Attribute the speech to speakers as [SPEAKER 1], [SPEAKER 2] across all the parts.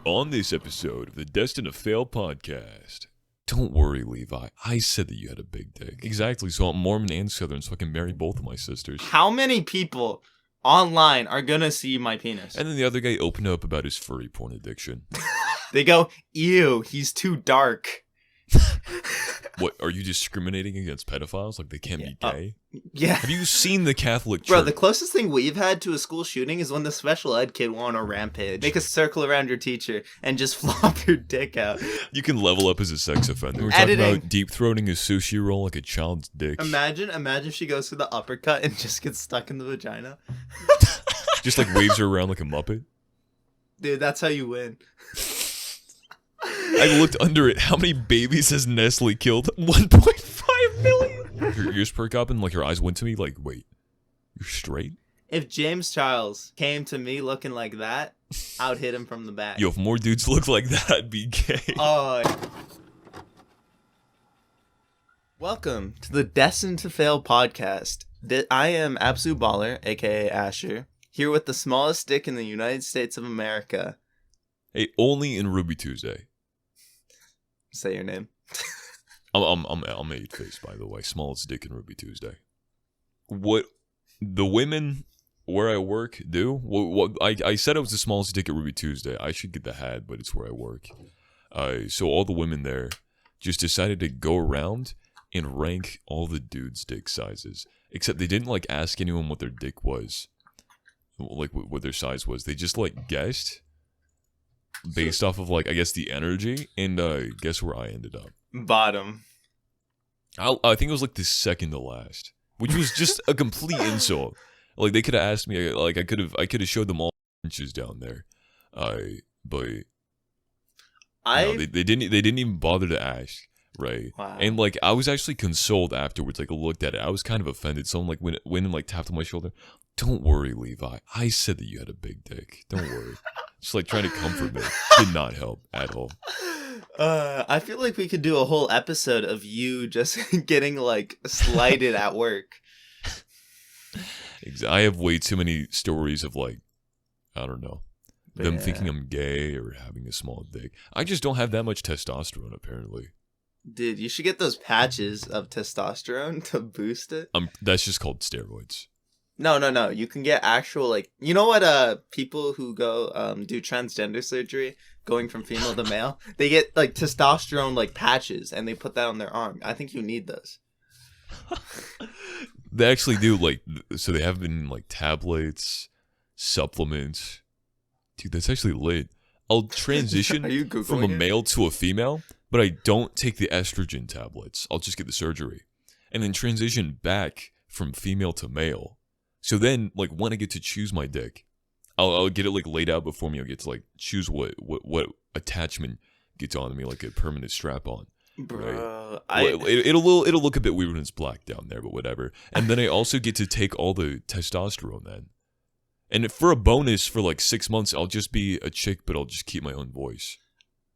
[SPEAKER 1] On this episode of the Destined to Fail podcast. Don't worry, Levi. I said that you had a big dick. Exactly, so I'm Mormon and Southern, so I can marry both of my sisters.
[SPEAKER 2] How many people online are gonna see my penis?
[SPEAKER 1] And then the other guy opened up about his furry porn addiction.
[SPEAKER 2] They go, ew, he's too dark.
[SPEAKER 1] What, are you discriminating against pedophiles? Like they can't be gay?
[SPEAKER 2] Yeah.
[SPEAKER 1] Have you seen the Catholic Church?
[SPEAKER 2] Bro, the closest thing we've had to a school shooting is when the special ed kid went on a rampage. Make a circle around your teacher and just flop your dick out.
[SPEAKER 1] You can level up as a sex offender. We're
[SPEAKER 2] Editing.
[SPEAKER 1] talking about deep-throating a sushi roll like a child's dick.
[SPEAKER 2] Imagine if she goes for the uppercut and just gets stuck in the vagina.
[SPEAKER 1] Just like waves her around like a Muppet.
[SPEAKER 2] Dude, that's how you win.
[SPEAKER 1] I looked under it. How many babies has Nestle killed? 1.5 million. Your ears perk up and like your eyes went to me like, wait, you're straight?
[SPEAKER 2] If James Charles came to me looking like that, I would hit him from the back.
[SPEAKER 1] Yo, if more dudes look like that, I'd be gay.
[SPEAKER 2] Welcome to the Destined to Fail podcast. I am Absoluteballer, aka Asher, here with the smallest dick in the United States of America.
[SPEAKER 1] Hey, only in Ruby Tuesday.
[SPEAKER 2] Say your name.
[SPEAKER 1] I'm EightFaced, by the way. Smallest dick in Ruby Tuesday. What the women where I work do? What I said I was the smallest dick at Ruby Tuesday. I should get the hat, but it's where I work. So all the women there just decided to go around and rank all the dudes' dick sizes. Except they didn't like ask anyone what their dick was, like what their size was. They just like guessed based off of like I guess the energy, and guess where I ended up?
[SPEAKER 2] Bottom.
[SPEAKER 1] I think it was like the second to last, which was just a complete insult. Like they could have asked me, like I could have showed them all inches down there, but no, they didn't even bother to ask, right?
[SPEAKER 2] Wow.
[SPEAKER 1] And like I was actually consoled afterwards. Like I looked at it, I was kind of offended. Someone like went and like tapped on my shoulder. Don't worry, Levi. I said that you had a big dick. Don't worry. Just like trying to comfort me. Did not help at all.
[SPEAKER 2] I feel like we could do a whole episode of you just getting like slighted at work.
[SPEAKER 1] I have way too many stories of like, I don't know, them
[SPEAKER 2] Yeah.
[SPEAKER 1] thinking I'm gay or having a small dick. I just don't have that much testosterone, apparently.
[SPEAKER 2] Dude, you should get those patches of testosterone to boost it.
[SPEAKER 1] That's just called steroids.
[SPEAKER 2] No. You can get actual, like, you know what, people who go, do transgender surgery, going from female to male, they get, like, testosterone, like, patches, and they put that on their arm. I think you need those.
[SPEAKER 1] They actually do, like, so they have been, like, tablets, supplements. Dude, that's actually lit. I'll transition
[SPEAKER 2] Are you Googling
[SPEAKER 1] from a
[SPEAKER 2] it?
[SPEAKER 1] male to a female, but I don't take the estrogen tablets. I'll just get the surgery. And then transition back from female to male. So then, like, when I get to choose my dick, I'll get it, like, laid out before me. I'll get to, like, choose what attachment gets on me, like a permanent strap-on.
[SPEAKER 2] Bro,
[SPEAKER 1] Right? It'll look a bit weird when it's black down there, but whatever. And then I also get to take all the testosterone then. And for a bonus for, like, 6 months, I'll just be a chick, but I'll just keep my own voice.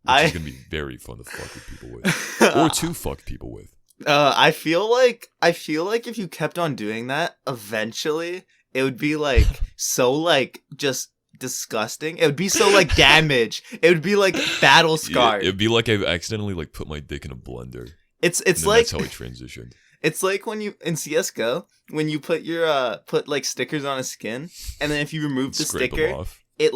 [SPEAKER 1] Which is going to be very fun to fuck with people with. Or to fuck people with.
[SPEAKER 2] I feel like if you kept on doing that, eventually it would be like so like just disgusting. It would be so like damage. It would be like battle scarred.
[SPEAKER 1] Yeah, it'd be like I've accidentally like put my dick in a blender.
[SPEAKER 2] It's
[SPEAKER 1] that's
[SPEAKER 2] like
[SPEAKER 1] how I transitioned.
[SPEAKER 2] It's like when you in CS:GO when you put your put like stickers on a skin, and then if you remove the
[SPEAKER 1] Scrape them
[SPEAKER 2] sticker,
[SPEAKER 1] off.
[SPEAKER 2] it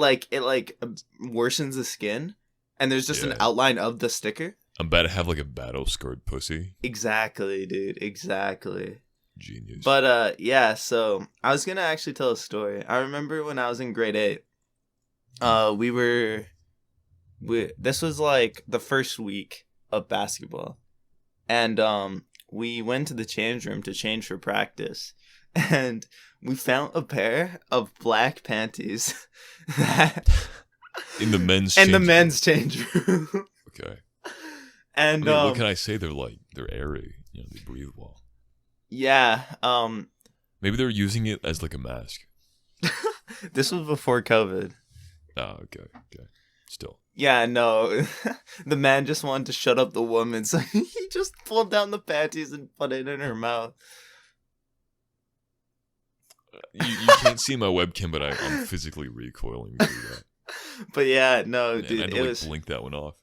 [SPEAKER 2] worsens the skin, and there's just an outline of the sticker.
[SPEAKER 1] I'm about to have like a battle scarred pussy.
[SPEAKER 2] Exactly, dude. Exactly.
[SPEAKER 1] Genius.
[SPEAKER 2] But yeah, so I was gonna actually tell a story. I remember when I was in grade 8. This was like the first week of basketball, and we went to the change room to change for practice, and we found a pair of black panties that
[SPEAKER 1] in the men's
[SPEAKER 2] change room.
[SPEAKER 1] Okay.
[SPEAKER 2] And
[SPEAKER 1] I mean, what can I say? They're airy. You know, they breathe well.
[SPEAKER 2] Yeah.
[SPEAKER 1] Maybe they're using it as like a mask.
[SPEAKER 2] This was before COVID.
[SPEAKER 1] Oh, okay. Still.
[SPEAKER 2] Yeah, no. The man just wanted to shut up the woman, so he just pulled down the panties and put it in her mouth.
[SPEAKER 1] You can't see my webcam, but I'm physically recoiling through that.
[SPEAKER 2] But yeah, no,
[SPEAKER 1] Man, I
[SPEAKER 2] dude,
[SPEAKER 1] had
[SPEAKER 2] it
[SPEAKER 1] to like
[SPEAKER 2] was.
[SPEAKER 1] blink that one off.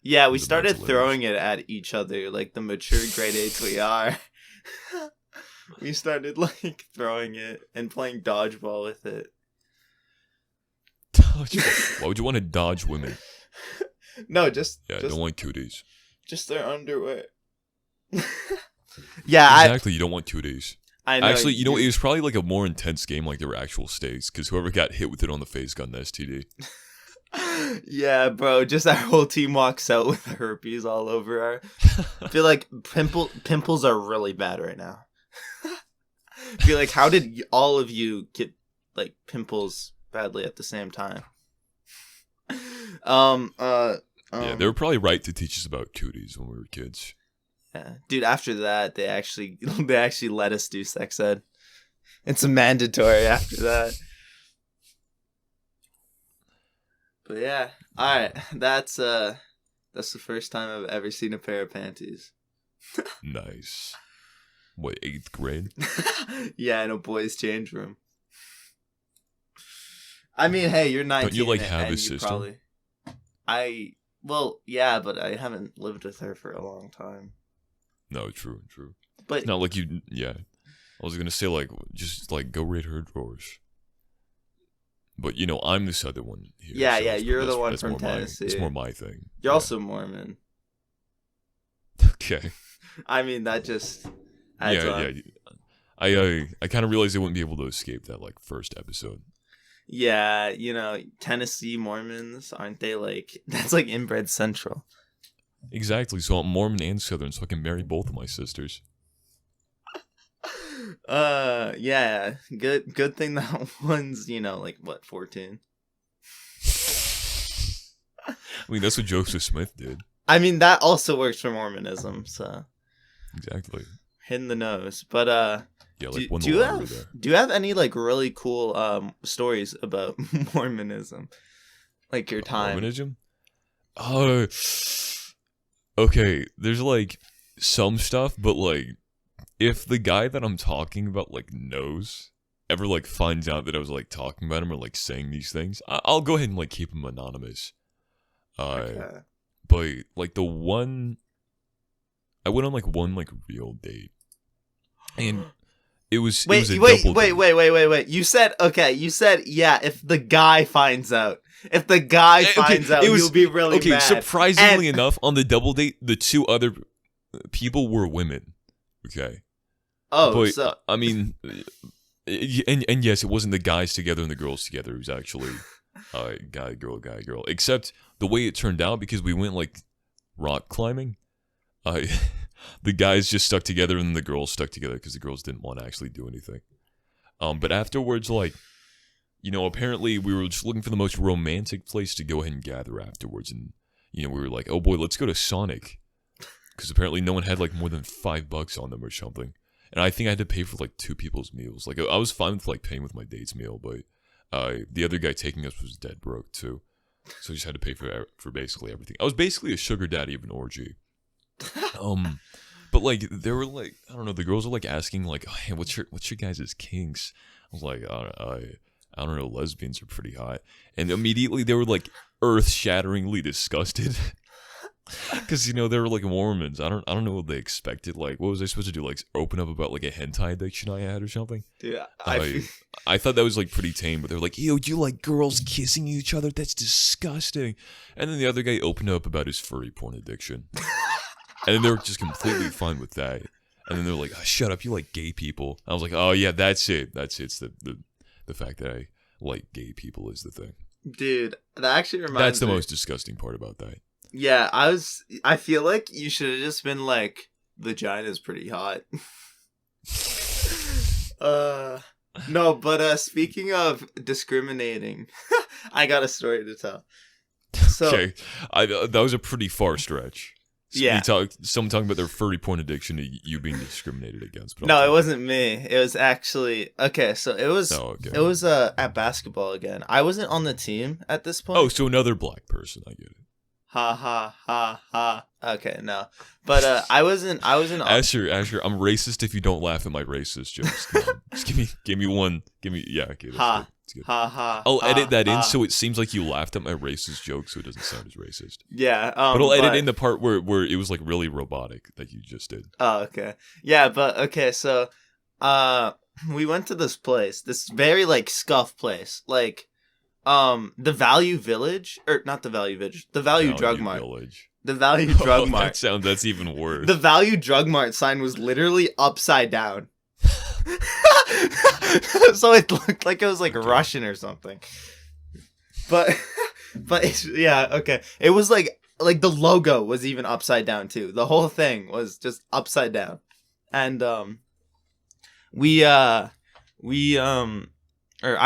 [SPEAKER 2] Yeah,
[SPEAKER 1] It
[SPEAKER 2] we
[SPEAKER 1] was
[SPEAKER 2] started
[SPEAKER 1] immense
[SPEAKER 2] throwing it at each other like the mature grade 8s we are. We started like throwing it and playing dodgeball with it.
[SPEAKER 1] Dodgeball. Why would you want to dodge women?
[SPEAKER 2] No,
[SPEAKER 1] Yeah, I don't want cuties.
[SPEAKER 2] just their underwear. Yeah,
[SPEAKER 1] Exactly, you don't want cuties.
[SPEAKER 2] I know.
[SPEAKER 1] Actually, you know, it was probably like a more intense game, like there were actual stakes, because whoever got hit with it on the face got an STD.
[SPEAKER 2] Yeah, bro, just our whole team walks out with herpes all over our. I feel like pimples are really bad right now. I feel like, how did all of you get like pimples badly at the same time?
[SPEAKER 1] Yeah, they were probably right to teach us about cuties when we were kids.
[SPEAKER 2] Yeah, dude. After that, they actually let us do sex ed. It's mandatory after that. But yeah, all right. That's the first time I've ever seen a pair of panties.
[SPEAKER 1] Nice. What, 8th grade?
[SPEAKER 2] Yeah, in a boys' change room. I mean, hey, you're 19.
[SPEAKER 1] Don't you like
[SPEAKER 2] and
[SPEAKER 1] have a
[SPEAKER 2] you
[SPEAKER 1] sister?
[SPEAKER 2] Well, yeah, but I haven't lived with her for a long time.
[SPEAKER 1] No, true.
[SPEAKER 2] But
[SPEAKER 1] It's not like you, yeah. I was gonna say, like, just, like, go raid her drawers. But, you know, I'm this other one here.
[SPEAKER 2] yeah,
[SPEAKER 1] so
[SPEAKER 2] you're the one
[SPEAKER 1] that's
[SPEAKER 2] from
[SPEAKER 1] more
[SPEAKER 2] Tennessee.
[SPEAKER 1] It's more my thing.
[SPEAKER 2] You're
[SPEAKER 1] Yeah.
[SPEAKER 2] also Mormon.
[SPEAKER 1] Okay.
[SPEAKER 2] I mean, that just adds on.
[SPEAKER 1] Yeah. I kind of realized I wouldn't be able to escape that, like, first episode.
[SPEAKER 2] Yeah, you know, Tennessee Mormons, aren't they like, that's like inbred central.
[SPEAKER 1] Exactly, so I'm Mormon and Southern, so I can marry both of my sisters.
[SPEAKER 2] Yeah, good thing that one's, you know, like, what, 14?
[SPEAKER 1] I mean, that's what Joseph Smith did.
[SPEAKER 2] I mean, that also works for Mormonism, so.
[SPEAKER 1] Exactly.
[SPEAKER 2] Hitting the nose. But,
[SPEAKER 1] Yeah, like,
[SPEAKER 2] do you have any, like, really cool, stories about Mormonism? Like, your time?
[SPEAKER 1] Mormonism? Okay, there's, like, some stuff, but, like, if the guy that I'm talking about, like, ever, like, finds out that I was, like, talking about him or, like, saying these things, I'll go ahead and, like, keep him anonymous.
[SPEAKER 2] Okay.
[SPEAKER 1] But, like, I went on, like, one, like, real date. And it was
[SPEAKER 2] Wait. You said, yeah, if the guy finds out. If the guy finds out, you'll be really mad.
[SPEAKER 1] Surprisingly enough, on the double date, the two other people were women. Okay.
[SPEAKER 2] Oh,
[SPEAKER 1] but,
[SPEAKER 2] so...
[SPEAKER 1] I mean, and yes, it wasn't the guys together and the girls together. It was actually guy, girl. Except the way it turned out, because we went, like, rock climbing, the guys just stuck together and the girls stuck together because the girls didn't want to actually do anything. But afterwards, like, you know, apparently we were just looking for the most romantic place to go ahead and gather afterwards. And, you know, we were like, oh boy, let's go to Sonic. Because apparently no one had, like, more than $5 on them or something. And I think I had to pay for, like, 2 people's meals. Like, I was fine with, like, paying with my date's meal, but the other guy taking us was dead broke, too. So I just had to pay for basically everything. I was basically a sugar daddy of an orgy. But, like, they were, like, I don't know, the girls were, like, asking, like, oh, hey, what's your guys' kinks? I was like, I don't know, lesbians are pretty hot. And immediately they were, like, earth-shatteringly disgusted. Because, you know, they were, like, Mormons. I don't know what they expected. Like, what was I supposed to do? Like, open up about, like, a hentai addiction I had or something?
[SPEAKER 2] Dude,
[SPEAKER 1] I thought that was, like, pretty tame, but they were like, ew, do you like girls kissing each other? That's disgusting. And then the other guy opened up about his furry porn addiction. And then they were just completely fine with that. And then they're like, oh, shut up, you like gay people. I was like, oh, yeah, that's it. It's the fact that I like gay people is the thing.
[SPEAKER 2] Dude, that actually reminds me.
[SPEAKER 1] That's the most disgusting part about that.
[SPEAKER 2] Yeah, I feel like you should have just been like, vagina's pretty hot. No, but speaking of discriminating, I got a story to tell. So,
[SPEAKER 1] okay, that was a pretty far stretch.
[SPEAKER 2] Yeah.
[SPEAKER 1] Someone talking about their furry porn addiction, you being discriminated against. But
[SPEAKER 2] no, it wasn't me. It was actually okay. So it was.
[SPEAKER 1] Oh, okay.
[SPEAKER 2] It was at basketball again. I wasn't on the team at this point.
[SPEAKER 1] Oh, so another black person. I get it.
[SPEAKER 2] Ha ha ha ha. Okay, no, but I wasn't.
[SPEAKER 1] Asher, I'm racist if you don't laugh at my racist jokes. Just give me one. Yeah. Okay,
[SPEAKER 2] ha.
[SPEAKER 1] It's good.
[SPEAKER 2] Ha ha.
[SPEAKER 1] I'll edit that in
[SPEAKER 2] ha.
[SPEAKER 1] so it seems like you laughed at my racist joke, so it doesn't sound as racist.
[SPEAKER 2] Yeah.
[SPEAKER 1] But I'll edit in the part where it was like really robotic that you just did.
[SPEAKER 2] Oh, okay. Yeah, but okay, so we went to this place, this very like scuff place. Like the Value Village, or not the Value Village, the Value Drug Mart.
[SPEAKER 1] Village.
[SPEAKER 2] The Value Drug Mart.
[SPEAKER 1] That's even worse.
[SPEAKER 2] The Value Drug Mart sign was literally upside down. So it looked like it was like Russian or something. But yeah, okay. It was like the logo was even upside down too. The whole thing was just upside down. And or I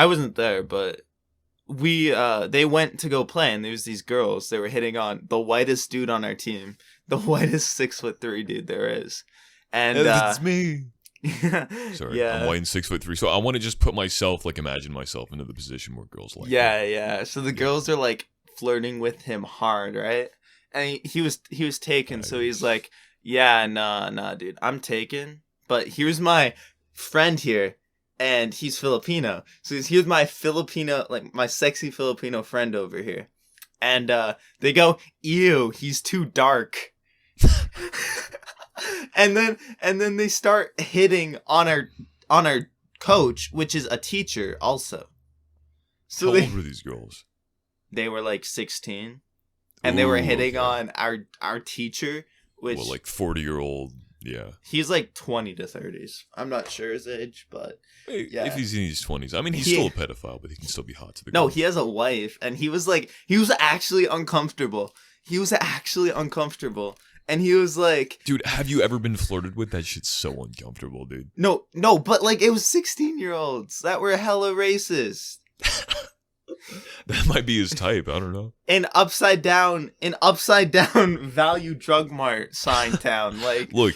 [SPEAKER 2] wasn't there, but they went to go play, and there was these girls. They were hitting on the whitest dude on our team, the whitest 6'3" dude there is, and
[SPEAKER 1] it's me. Sorry,
[SPEAKER 2] yeah.
[SPEAKER 1] I'm white and 6'3", so I want to just put myself, like, imagine myself into the position where girls like.
[SPEAKER 2] Yeah. So the girls are like flirting with him hard, right? And he was taken, so he's like, yeah, nah, dude, I'm taken, but here's my friend here. And he's Filipino. So here's my Filipino, like my sexy Filipino friend over here. And they go, ew, he's too dark. and then they start hitting on our coach, which is a teacher also. So
[SPEAKER 1] how old were these girls?
[SPEAKER 2] They were like 16. And they were hitting on our teacher, which
[SPEAKER 1] like 40-year-old. Yeah.
[SPEAKER 2] He's like 20 to 30s. I'm not sure his age, but yeah.
[SPEAKER 1] If he's in his 20s. I mean, he's still a pedophile, but he can still be hot to the
[SPEAKER 2] No,
[SPEAKER 1] girls.
[SPEAKER 2] he has a wife, and he was actually uncomfortable. And he was like...
[SPEAKER 1] Dude, have you ever been flirted with? That shit's so uncomfortable, dude.
[SPEAKER 2] No, but like it was 16-year-olds that were hella racist.
[SPEAKER 1] That might be his type. I don't know.
[SPEAKER 2] In upside down Value Drug Mart sign town. Like,
[SPEAKER 1] look.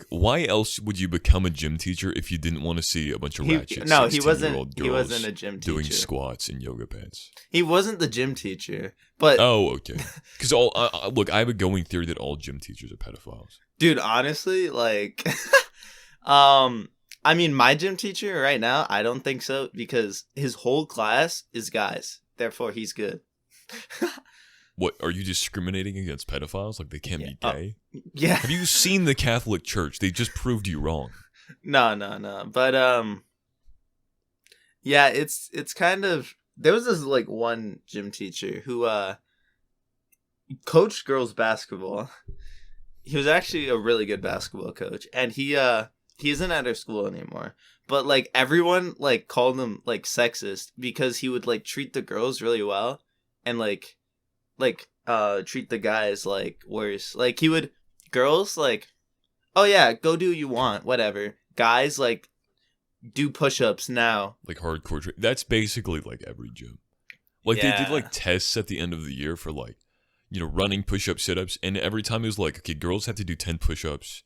[SPEAKER 1] Why else would you become a gym teacher if you didn't want to see a bunch of ratchet?
[SPEAKER 2] No,
[SPEAKER 1] 16-year-old girls
[SPEAKER 2] he wasn't a gym teacher
[SPEAKER 1] doing squats in yoga pants.
[SPEAKER 2] He wasn't the gym teacher, but
[SPEAKER 1] okay. Because look, I have a going theory that all gym teachers are pedophiles.
[SPEAKER 2] Dude, honestly, like, I mean, my gym teacher right now, I don't think so, because his whole class is guys. Therefore, he's good.
[SPEAKER 1] What, are you discriminating against pedophiles? Like, they can't be gay?
[SPEAKER 2] Yeah.
[SPEAKER 1] Have you seen the Catholic Church? They just proved you wrong.
[SPEAKER 2] No. But, yeah, it's kind of... There was this, like, one gym teacher who, coached girls basketball. He was actually a really good basketball coach. And he isn't at our school anymore. But, like, everyone, like, called him, like, sexist because he would, like, treat the girls really well and, like, treat the guys, like, worse. Like, he would... Girls, like, oh, yeah, go do what you want, whatever. Guys, like, do push-ups now.
[SPEAKER 1] Like, hardcore... That's basically, like, every gym. Like, they did, like, tests at the end of the year for, like, you know, running, push-ups, sit-ups. And every time it was like, okay, girls have to do 10 push-ups.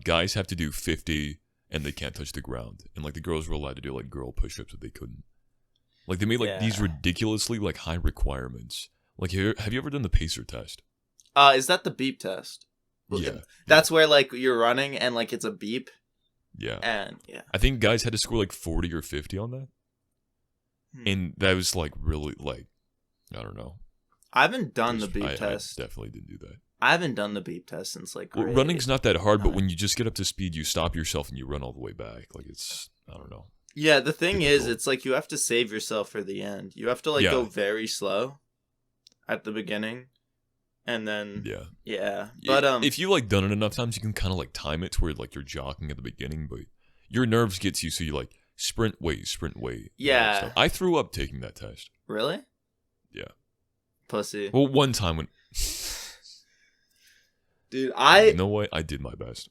[SPEAKER 1] Guys have to do 50, and they can't touch the ground. And, like, the girls were allowed to do, like, girl push-ups, but they couldn't. Like, they made, like, these ridiculously, like, high requirements. Like, have you ever done the pacer test?
[SPEAKER 2] Is that the beep test?
[SPEAKER 1] Yeah.
[SPEAKER 2] That's where, like, you're running, and, like, it's a beep?
[SPEAKER 1] Yeah.
[SPEAKER 2] And, yeah.
[SPEAKER 1] I think guys had to score, like, 40 or 50 on that. And that was, like, really, like, I don't know.
[SPEAKER 2] I haven't done the beep test.
[SPEAKER 1] I definitely didn't do that.
[SPEAKER 2] I haven't done the beep test since, like, grade
[SPEAKER 1] running's not that hard, but when you just get up to speed, you stop yourself and you run all the way back. Like, it's, I don't know.
[SPEAKER 2] Yeah, the thing is, it's like you have to save yourself for the end. You have to, like, go very slow at the beginning. And then, yeah. But,
[SPEAKER 1] if you, like, done it enough times, you can kind of, like, time it to where, like, you're jogging at the beginning, but your nerves gets you, so you, like, sprint, wait.
[SPEAKER 2] Yeah.
[SPEAKER 1] I threw up taking that test.
[SPEAKER 2] Really?
[SPEAKER 1] Yeah.
[SPEAKER 2] Pussy.
[SPEAKER 1] Well, one time when...
[SPEAKER 2] Dude,
[SPEAKER 1] You know what? I did my best.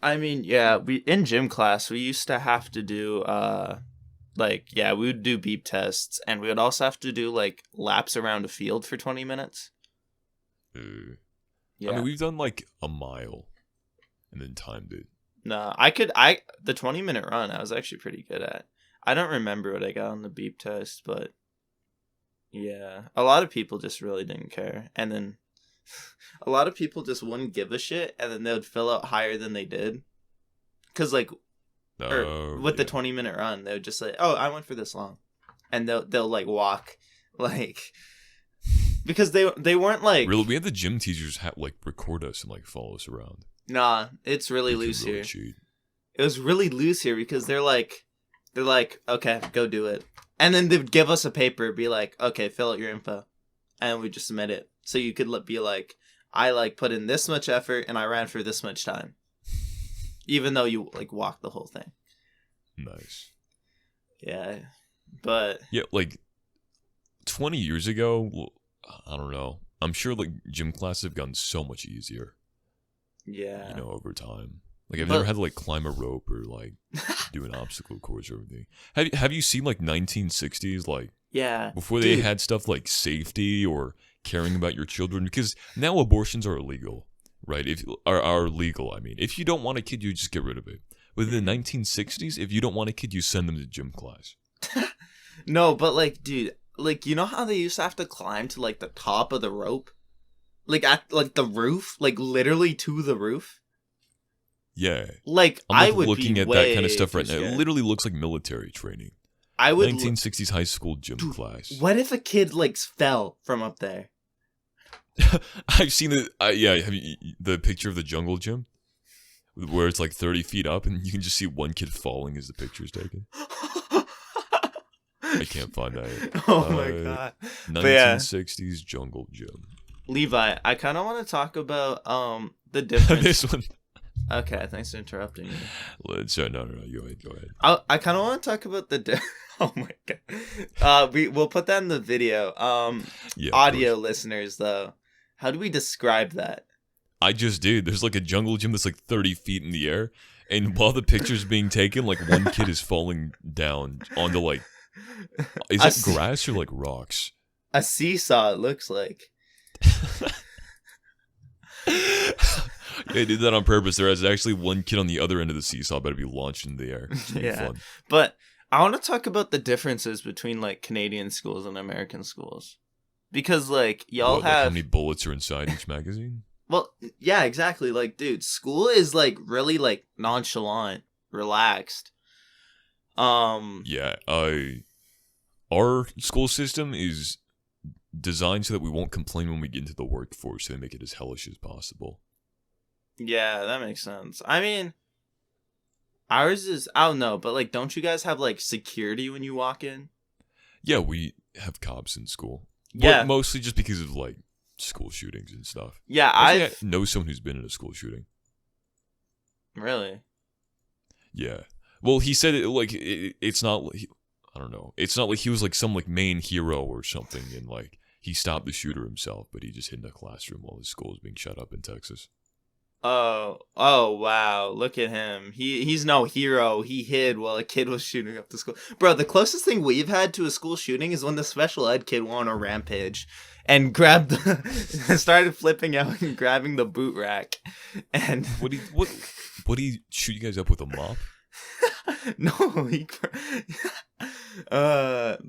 [SPEAKER 2] I mean, yeah, in gym class, we used to have to do, we would do beep tests, and we would also have to do, like, laps around a field for 20 minutes.
[SPEAKER 1] Yeah. I mean, we've done, like, a mile, and then timed it.
[SPEAKER 2] No, the 20-minute run, I was actually pretty good at. I don't remember what I got on the beep test, but, yeah. A lot of people just really didn't care, and then... A lot of people just wouldn't give a shit, and then they would fill out higher than they did. Because, like... or with the 20-minute run, they would just say, "Oh, I went for this long," and they'll like walk, like, because they weren't like.
[SPEAKER 1] Really, we had the gym teachers like record us and like follow us around.
[SPEAKER 2] Nah, it's really loose
[SPEAKER 1] really
[SPEAKER 2] here.
[SPEAKER 1] Cheat.
[SPEAKER 2] It was really loose here because they're like, okay, go do it, and then they'd give us a paper, be like, okay, fill out your info, and we just submit it, so you could be like, I like put in this much effort and I ran for this much time. Even though you like walked the whole thing.
[SPEAKER 1] Nice.
[SPEAKER 2] Yeah. But
[SPEAKER 1] yeah, like 20 years ago, I don't know. I'm sure like gym classes have gotten so much easier.
[SPEAKER 2] Yeah.
[SPEAKER 1] You know, over time. Like I've never had to like climb a rope or like do an obstacle course or anything. Have you seen like 1960s like before they had stuff like safety or caring about your children? Because now abortions are illegal. Right, if are legal. I mean, if you don't want a kid, you just get rid of it. But in the 1960s, if you don't want a kid, you send them to gym class.
[SPEAKER 2] No, but like, dude, like you know how they used to have to climb to like the top of the rope, like at like the roof, like literally to the roof.
[SPEAKER 1] Yeah,
[SPEAKER 2] like
[SPEAKER 1] I'm
[SPEAKER 2] I would
[SPEAKER 1] looking
[SPEAKER 2] be
[SPEAKER 1] at
[SPEAKER 2] way
[SPEAKER 1] that kind of stuff right now.
[SPEAKER 2] scared.
[SPEAKER 1] It literally looks like military training.
[SPEAKER 2] I would
[SPEAKER 1] 1960s high school gym class.
[SPEAKER 2] What if a kid like fell from up there?
[SPEAKER 1] I've seen it. Yeah, have you the picture of the jungle gym where it's like 30 feet up and you can just see one kid falling as the picture's taken? I can't find that.
[SPEAKER 2] Oh my god!
[SPEAKER 1] 1960s jungle gym.
[SPEAKER 2] Levi, I kind of want to talk about the difference.
[SPEAKER 1] This one.
[SPEAKER 2] Okay, thanks for interrupting me.
[SPEAKER 1] No. Go ahead.
[SPEAKER 2] I kind of want to talk about oh my god. We'll put that in the video. Audio listeners though. How do we describe that?
[SPEAKER 1] I just did. There's like a jungle gym that's like 30 feet in the air, and while the picture's being taken, like one kid is falling down onto like, is it grass or like rocks?
[SPEAKER 2] A seesaw, it looks like.
[SPEAKER 1] Yeah, I did that on purpose. There is actually one kid on the other end of the seesaw about to be launched into the air.
[SPEAKER 2] Yeah,
[SPEAKER 1] fun.
[SPEAKER 2] But I want to talk about the differences between like Canadian schools and American schools. Because, like, y'all have...
[SPEAKER 1] how many bullets are inside each magazine?
[SPEAKER 2] Well, yeah, exactly. Like, dude, school is, like, really, like, nonchalant, relaxed.
[SPEAKER 1] Yeah, our school system is designed so that we won't complain when we get into the workforce. So they make it as hellish as possible.
[SPEAKER 2] Yeah, that makes sense. I mean, ours is... I don't know, but, like, don't you guys have, like, security when you walk in?
[SPEAKER 1] Yeah, we have cops in school.
[SPEAKER 2] Yeah,
[SPEAKER 1] but mostly just because of like school shootings and stuff.
[SPEAKER 2] Yeah,
[SPEAKER 1] I know someone who's been in a school shooting.
[SPEAKER 2] Really?
[SPEAKER 1] Yeah. Well, he said it like it's not. I don't know. It's not like he was like some like main hero or something, and like he stopped the shooter himself, but he just hid in a classroom while his school was being shut up in Texas.
[SPEAKER 2] Oh wow, look at him. He's no hero. He hid while a kid was shooting up the school. Bro, the closest thing we've had to a school shooting is when the special ed kid went on a rampage and grabbed started flipping out and grabbing the boot rack. And
[SPEAKER 1] what he shoot you guys up with a mop?
[SPEAKER 2] No,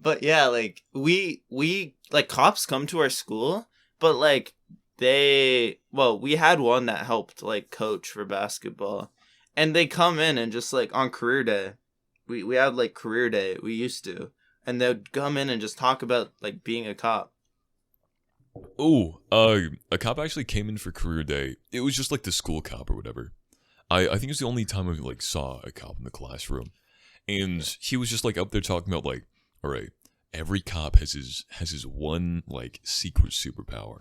[SPEAKER 2] but yeah, like we like cops come to our school, but like we had one that helped like coach for basketball, and they come in and just like on career day, we had like career day, we used to, and they'd come in and just talk about like being a cop.
[SPEAKER 1] Oh, a cop actually came in for career day. It was just like the school cop or whatever. I think it was the only time I like saw a cop in the classroom, and he was just like up there talking about like, all right, every cop has his one like secret superpower.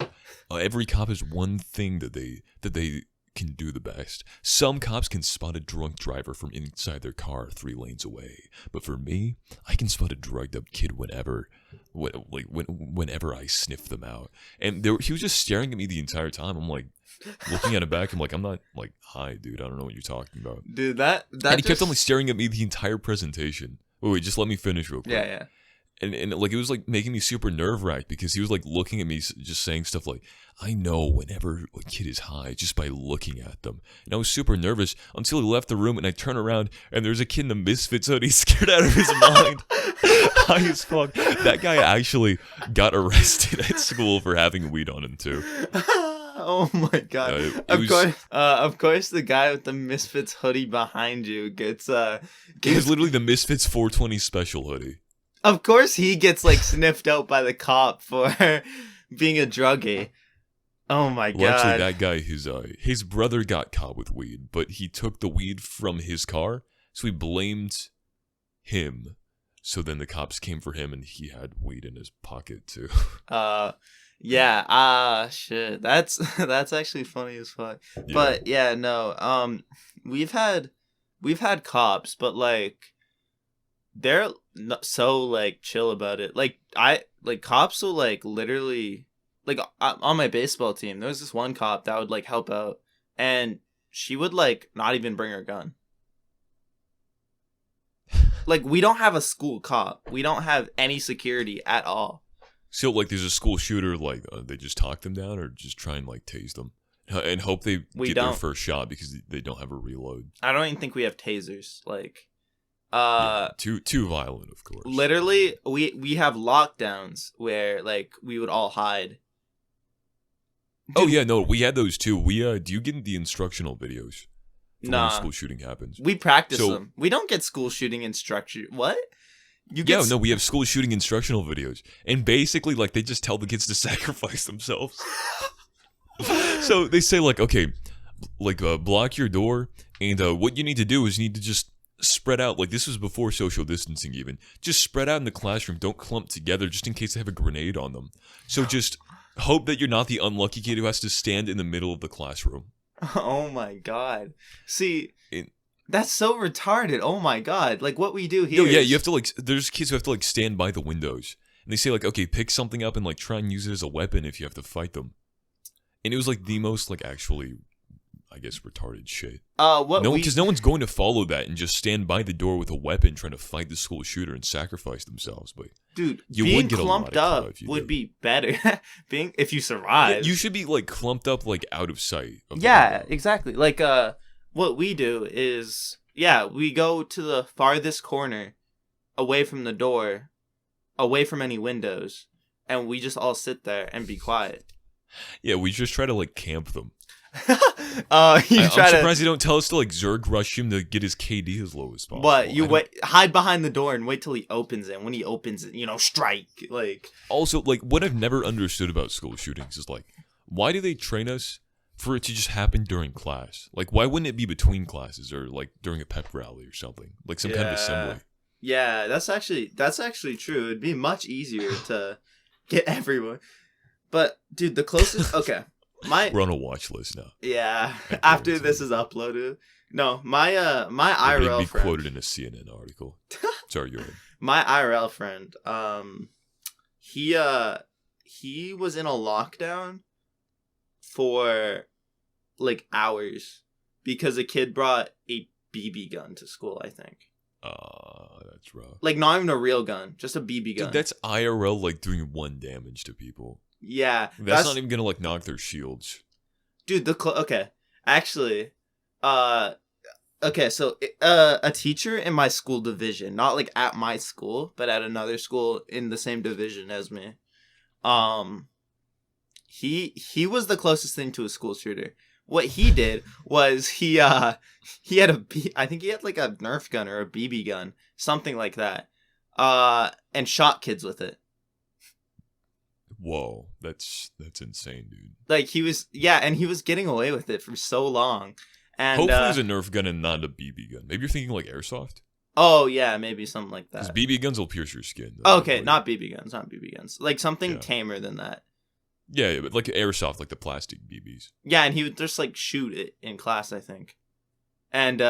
[SPEAKER 1] Every cop has one thing that they can do the best. Some cops can spot a drunk driver from inside their car 3 lanes away, but for me, I can spot a drugged up kid whenever I sniff them out. And he was just staring at me the entire time. I'm like looking at him back. I'm like, I'm not like, hi, dude. I don't know what you're talking about,
[SPEAKER 2] dude. That
[SPEAKER 1] and he kept on like staring at me the entire presentation. Wait, just let me finish real quick.
[SPEAKER 2] Yeah.
[SPEAKER 1] And like it was like making me super nerve-wracked because he was like looking at me just saying stuff like, I know whenever a kid is high just by looking at them. And I was super nervous until he left the room, and I turn around and there's a kid in a Misfits hoodie scared out of his mind. High as fuck. That guy actually got arrested at school for having weed on him too.
[SPEAKER 2] Oh my god! Of course, the guy with the Misfits hoodie behind you gets
[SPEAKER 1] It was literally the Misfits 420 special hoodie.
[SPEAKER 2] Of course, he gets like sniffed out by the cop for being a druggie. Oh my
[SPEAKER 1] Well, actually,
[SPEAKER 2] god!
[SPEAKER 1] that guy, his brother got caught with weed, but he took the weed from his car, so he blamed him. So then the cops came for him, and he had weed in his pocket too.
[SPEAKER 2] Yeah. Shit. That's actually funny as fuck.
[SPEAKER 1] Yeah.
[SPEAKER 2] But yeah, no. We've had cops, but like they're so like chill about it. Like cops will like literally like on my baseball team. There was this one cop that would like help out, and she would like not even bring her gun. Like, we don't have a school cop. We don't have any security at all.
[SPEAKER 1] So, like, there's a school shooter, like, they just talk them down or just try and, like, tase them and hope they get their first shot because they don't have a reload.
[SPEAKER 2] I don't even think we have tasers. Like,
[SPEAKER 1] too violent, of course.
[SPEAKER 2] Literally, we have lockdowns where, like, we would all hide.
[SPEAKER 1] Oh, yeah, no, we had those too. Do you get the instructional videos? Nah. When a school shooting happens.
[SPEAKER 2] We practice them. We don't get school shooting instruction. What?
[SPEAKER 1] No, we have school shooting instructional videos. And basically, like, they just tell the kids to sacrifice themselves. So they say, like, okay, like, block your door. And what you need to do is you need to just spread out. Like, this was before social distancing even. Just spread out in the classroom. Don't clump together just in case they have a grenade on them. So just hope that you're not the unlucky kid who has to stand in the middle of the classroom.
[SPEAKER 2] Oh my god. See, that's so retarded. Oh my god. Like, what we do here
[SPEAKER 1] you have to, like, there's kids who have to, like, stand by the windows. And they say, like, okay, pick something up and, like, try and use it as a weapon if you have to fight them. And it was, like, the most, like, actually, I guess, retarded shit. Because no one's going to follow that and just stand by the door with a weapon trying to fight the school shooter and sacrifice themselves. But
[SPEAKER 2] dude, being clumped up would be better. If you survive,
[SPEAKER 1] you should be like clumped up, like out of sight.
[SPEAKER 2] Yeah, exactly. Like what we do is we go to the farthest corner, away from the door, away from any windows, and we just all sit there and be quiet.
[SPEAKER 1] Yeah, we just try to like camp them.
[SPEAKER 2] I'm
[SPEAKER 1] surprised you don't tell us to like Zerg rush him to get his KD as low as possible.
[SPEAKER 2] But you hide behind the door and wait till he opens it. When he opens it, strike. Like,
[SPEAKER 1] also, like, what I've never understood about school shootings is like, why do they train us for it to just happen during class? Like, why wouldn't it be between classes or like during a pep rally or something, like some kind of assembly?
[SPEAKER 2] Yeah, that's actually true. It'd be much easier to get everyone. But dude, the closest we're on a watch list now. Yeah, after this is uploaded. No, my IRL
[SPEAKER 1] be
[SPEAKER 2] friend.
[SPEAKER 1] Quoted in a CNN article. Sorry, you're right.
[SPEAKER 2] My IRL friend, he was in a lockdown for like hours because a kid brought a BB gun to school, I think.
[SPEAKER 1] That's rough.
[SPEAKER 2] Like, not even a real gun, just a BB gun.
[SPEAKER 1] Dude, that's IRL, like, doing 1 damage to people.
[SPEAKER 2] Yeah.
[SPEAKER 1] That's not even gonna, like, knock their shields.
[SPEAKER 2] Dude, actually, so a teacher in my school division, not, like, at my school, but at another school in the same division as me, he was the closest thing to a school shooter. What he did was he had I think he had like a Nerf gun or a BB gun, something like that, and shot kids with it.
[SPEAKER 1] Whoa, that's insane, dude.
[SPEAKER 2] Like, he was getting away with it for so long. And
[SPEAKER 1] hopefully it's a Nerf gun and not a BB gun. Maybe you're thinking like airsoft.
[SPEAKER 2] Oh yeah, maybe something like that.
[SPEAKER 1] Because BB guns will pierce your skin.
[SPEAKER 2] Okay, not BB guns. Like something tamer than that.
[SPEAKER 1] Yeah, but like airsoft, like the plastic BBs.
[SPEAKER 2] Yeah, and he would just like shoot it in class, I think. And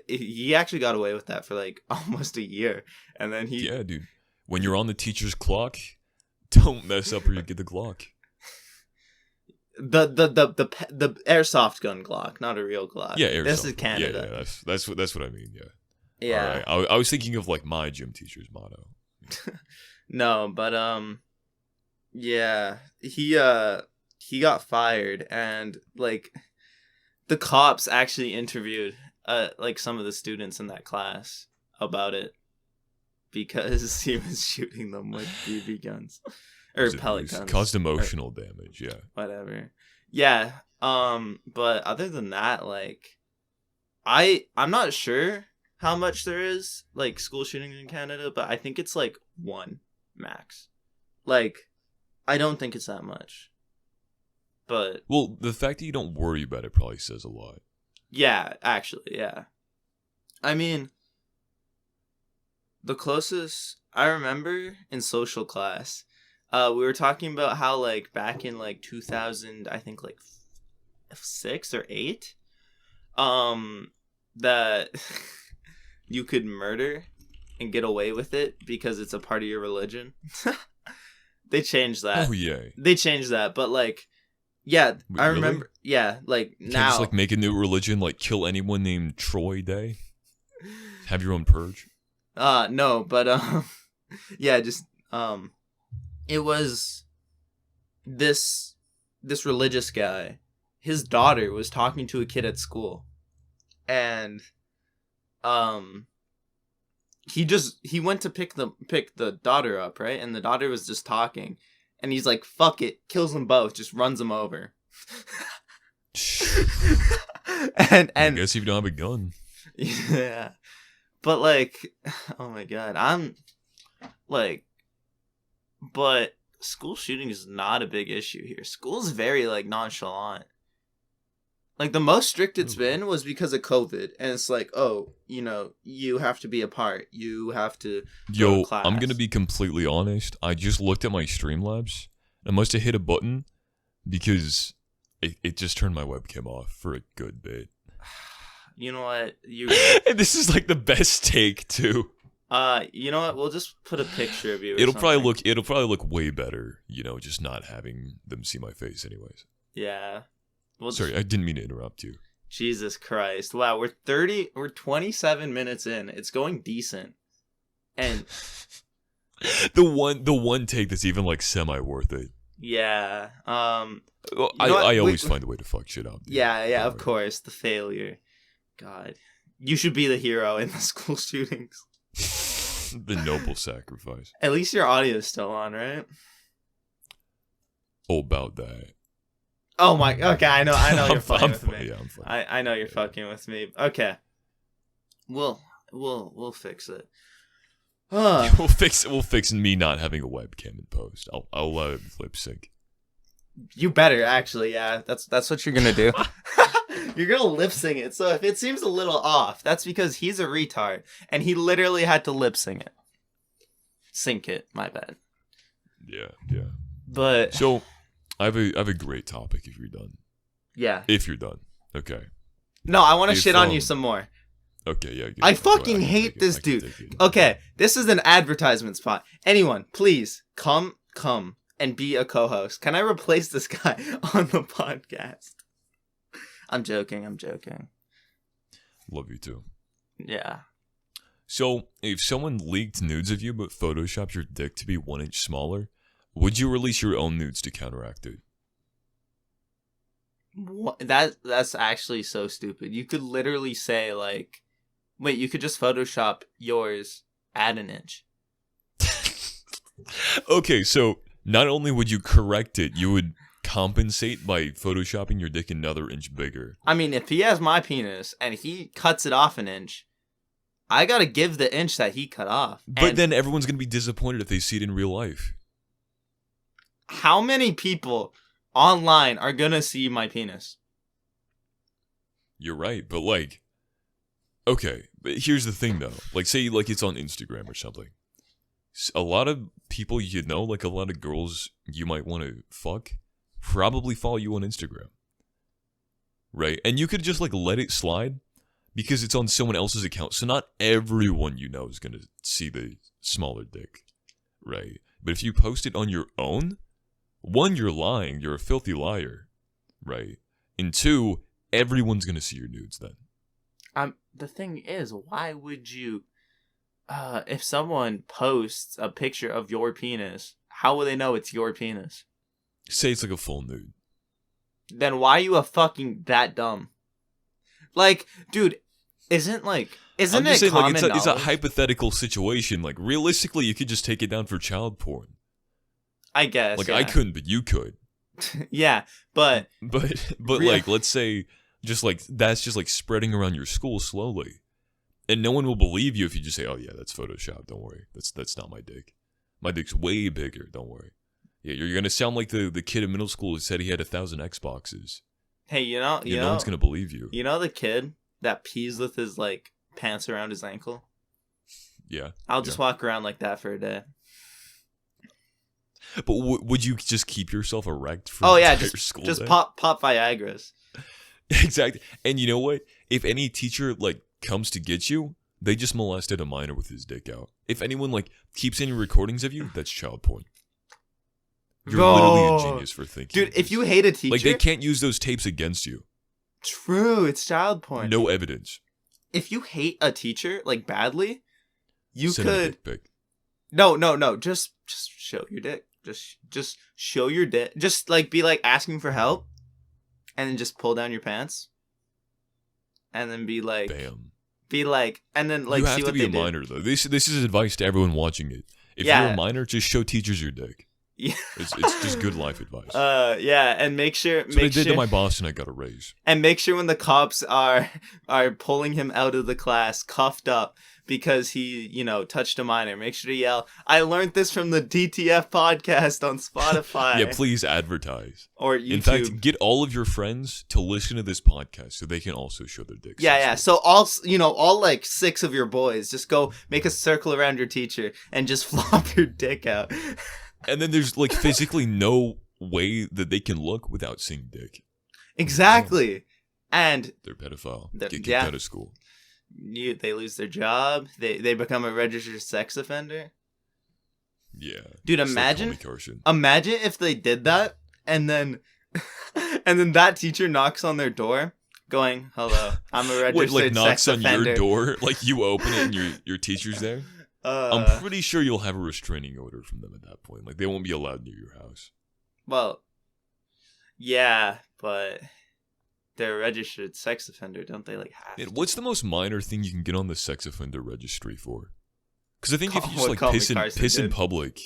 [SPEAKER 2] he actually got away with that for like almost a year. And then
[SPEAKER 1] yeah, dude. When you're on the teacher's clock, don't mess up or you get the Glock.
[SPEAKER 2] The airsoft gun Glock, not a real Glock.
[SPEAKER 1] Yeah, airsoft.
[SPEAKER 2] This is Canada.
[SPEAKER 1] Yeah, that's what I mean. Yeah.
[SPEAKER 2] Yeah.
[SPEAKER 1] All right. I was thinking of like my gym teacher's motto.
[SPEAKER 2] No, but yeah, he got fired, and like the cops actually interviewed like some of the students in that class about it because he was shooting them with BB guns or pellet guns.
[SPEAKER 1] Caused emotional damage, yeah.
[SPEAKER 2] Whatever. Yeah. But other than that, like, I'm not sure how much there is like school shootings in Canada, but I think it's like one max. Like, I don't think it's that much. But
[SPEAKER 1] Well, the fact that you don't worry about it probably says a lot.
[SPEAKER 2] yeah, actually, yeah. I mean, the closest I remember in social class, we were talking about how like back in like 2000, I think like 6 or 8, that you could murder and get away with it because it's a part of your religion. They changed that.
[SPEAKER 1] Oh yeah.
[SPEAKER 2] They changed that, but like, yeah,
[SPEAKER 1] Wait,
[SPEAKER 2] I
[SPEAKER 1] really?
[SPEAKER 2] remember. Yeah, like
[SPEAKER 1] You
[SPEAKER 2] now.
[SPEAKER 1] can't just like make a new religion, like kill anyone named Troy Day. Have your own purge.
[SPEAKER 2] No, but yeah, just it was this religious guy. His daughter was talking to a kid at school, and he went to pick the daughter up, right? And the daughter was just talking, and he's like, "Fuck it," kills them both, just runs them over. and
[SPEAKER 1] I guess if you don't have a gun.
[SPEAKER 2] yeah, but like, oh my god, I'm like, but school shooting is not a big issue here. School's very like nonchalant. Like, the most strict it's been was because of COVID, and it's like, oh, you know, you have to be apart. You have to go to class.
[SPEAKER 1] I'm gonna be completely honest. I just looked at my Streamlabs. I must have hit a button because it just turned my webcam off for a good bit.
[SPEAKER 2] You know what?
[SPEAKER 1] And this is like the best take too.
[SPEAKER 2] You know what? We'll just put a picture of you.
[SPEAKER 1] It'll probably look way better, you know, just not having them see my face anyways.
[SPEAKER 2] Yeah.
[SPEAKER 1] Sorry, I didn't mean to interrupt you.
[SPEAKER 2] Jesus Christ. Wow, we're 27 minutes in. It's going decent. And
[SPEAKER 1] the one take that's even like semi worth it.
[SPEAKER 2] yeah.
[SPEAKER 1] Well, I always find a way to fuck shit up.
[SPEAKER 2] Yeah, of course. The failure. God. You should be the hero in the school shootings.
[SPEAKER 1] The noble sacrifice.
[SPEAKER 2] At least your audio is still on, right?
[SPEAKER 1] Oh, about that.
[SPEAKER 2] Oh my. Okay, I know you're fucking with me.
[SPEAKER 1] Yeah, I'm fine.
[SPEAKER 2] I know you're fucking with me. Okay. We'll fix it.
[SPEAKER 1] We'll fix me not having a webcam in post. I'll lip sync.
[SPEAKER 2] You better actually. Yeah, that's what you're gonna do. You're gonna lip sync it. So if it seems a little off, that's because he's a retard and he literally had to lip sync it. Sync it. My bad.
[SPEAKER 1] Yeah.
[SPEAKER 2] But
[SPEAKER 1] so. I have a great topic if you're done.
[SPEAKER 2] Yeah.
[SPEAKER 1] If you're done. Okay.
[SPEAKER 2] No, I want to shit on you some more.
[SPEAKER 1] Okay, yeah.
[SPEAKER 2] I fucking hate this dude. Okay, this is an advertisement spot. Anyone, please, come and be a co-host. Can I replace this guy on the podcast? I'm joking.
[SPEAKER 1] Love you too.
[SPEAKER 2] Yeah.
[SPEAKER 1] So, if someone leaked nudes of you but photoshopped your dick to be 1 inch smaller, would you release your own nudes to counteract it?
[SPEAKER 2] What? That's actually so stupid. You could literally say like, wait, you could just Photoshop yours at 1 inch.
[SPEAKER 1] Okay, so not only would you correct it, you would compensate by photoshopping your dick another inch bigger.
[SPEAKER 2] I mean, if he has my penis and he cuts it off 1 inch, I gotta give the inch that he cut off.
[SPEAKER 1] But then everyone's gonna be disappointed if they see it in real life.
[SPEAKER 2] How many people online are gonna see my penis?
[SPEAKER 1] You're right, but like, okay, but here's the thing though. Like, say like it's on Instagram or something. A lot of people you know, like a lot of girls you might want to fuck, probably follow you on Instagram. Right? And you could just like let it slide because it's on someone else's account. So not everyone you know is gonna see the smaller dick. Right? But if you post it on your own, 1, you're lying. You're a filthy liar, right? And 2, everyone's gonna see your nudes then.
[SPEAKER 2] The thing is, why would you? If someone posts a picture of your penis, how will they know it's your penis?
[SPEAKER 1] Say it's like a full nude.
[SPEAKER 2] Then why are you fucking that dumb? Like, dude, isn't it
[SPEAKER 1] saying,
[SPEAKER 2] common
[SPEAKER 1] like, it's a
[SPEAKER 2] knowledge?
[SPEAKER 1] hypothetical situation. Like, realistically, you could just take it down for child porn.
[SPEAKER 2] I guess.
[SPEAKER 1] Like,
[SPEAKER 2] yeah.
[SPEAKER 1] I couldn't, but you could.
[SPEAKER 2] Yeah, but
[SPEAKER 1] But
[SPEAKER 2] Real-
[SPEAKER 1] like, let's say just like that's just like spreading around your school slowly, and no one will believe you if you just say, "Oh yeah, that's Photoshop. Don't worry, that's not my dick. My dick's way bigger. Don't worry." Yeah, you're gonna sound like the kid in middle school who said he had 1,000 Xboxes.
[SPEAKER 2] hey,
[SPEAKER 1] Yeah, no one's gonna believe you.
[SPEAKER 2] you know the kid that pees with his like pants around his ankle?
[SPEAKER 1] Yeah,
[SPEAKER 2] I'll just walk around like that for a day.
[SPEAKER 1] But would you just keep yourself erect for
[SPEAKER 2] Oh
[SPEAKER 1] the
[SPEAKER 2] yeah,
[SPEAKER 1] entire
[SPEAKER 2] just
[SPEAKER 1] school
[SPEAKER 2] just
[SPEAKER 1] day?
[SPEAKER 2] pop Viagra's.
[SPEAKER 1] Exactly. And you know what? If any teacher like comes to get you, they just molested a minor with his dick out. If anyone like keeps any recordings of you, that's child porn. You're literally a genius for thinking.
[SPEAKER 2] Dude, if you hate a teacher,
[SPEAKER 1] like they can't use those tapes against you.
[SPEAKER 2] True, it's child porn.
[SPEAKER 1] No evidence.
[SPEAKER 2] If you hate a teacher like badly, you
[SPEAKER 1] Send a
[SPEAKER 2] could
[SPEAKER 1] dick pic.
[SPEAKER 2] No. Just show your dick. Just show your dick. Just like be like asking for help, and then just pull down your pants, and then be like,
[SPEAKER 1] Bam.
[SPEAKER 2] and then like
[SPEAKER 1] you have
[SPEAKER 2] see
[SPEAKER 1] to
[SPEAKER 2] what
[SPEAKER 1] be
[SPEAKER 2] they
[SPEAKER 1] a
[SPEAKER 2] do.
[SPEAKER 1] minor though. This is advice to everyone watching it. If
[SPEAKER 2] Yeah.
[SPEAKER 1] you're a minor, just show teachers your dick.
[SPEAKER 2] Yeah.
[SPEAKER 1] It's just good life advice.
[SPEAKER 2] Yeah, and make sure
[SPEAKER 1] That's what I did to my boss, and I got a raise.
[SPEAKER 2] and make sure when the cops are pulling him out of the class cuffed up because he, touched a minor, make sure to yell, "I learned this from the DTF podcast on Spotify."
[SPEAKER 1] Yeah, please advertise.
[SPEAKER 2] Or YouTube.
[SPEAKER 1] In fact, get all of your friends to listen to this podcast so they can also show their dicks.
[SPEAKER 2] Yeah. So all like 6 of your boys just go make a circle around your teacher and just flop your dick out.
[SPEAKER 1] And then there's like physically no way that they can look without seeing dick.
[SPEAKER 2] Exactly. And
[SPEAKER 1] They're pedophile.
[SPEAKER 2] They're-
[SPEAKER 1] Get kicked
[SPEAKER 2] yeah.
[SPEAKER 1] out of school.
[SPEAKER 2] they lose their job. They become a registered sex offender.
[SPEAKER 1] Yeah.
[SPEAKER 2] Dude,
[SPEAKER 1] Just like
[SPEAKER 2] imagine
[SPEAKER 1] Tommy Carson.
[SPEAKER 2] imagine if they did that and then that teacher knocks on their door going, "Hello, I'm a registered
[SPEAKER 1] Wait, like knocks
[SPEAKER 2] sex
[SPEAKER 1] on
[SPEAKER 2] offender."
[SPEAKER 1] your door, like you open it and your teacher's there. I'm pretty sure you'll have a restraining order from them at that point. Like they won't be allowed near your house.
[SPEAKER 2] Well, yeah, but they're a registered sex offender, don't they? Like, have
[SPEAKER 1] Man,
[SPEAKER 2] to?
[SPEAKER 1] what's the most minor thing you can get on the sex offender registry for? Because I think if you just
[SPEAKER 2] What
[SPEAKER 1] like
[SPEAKER 2] Tommy
[SPEAKER 1] piss
[SPEAKER 2] Carson
[SPEAKER 1] in
[SPEAKER 2] did.
[SPEAKER 1] public,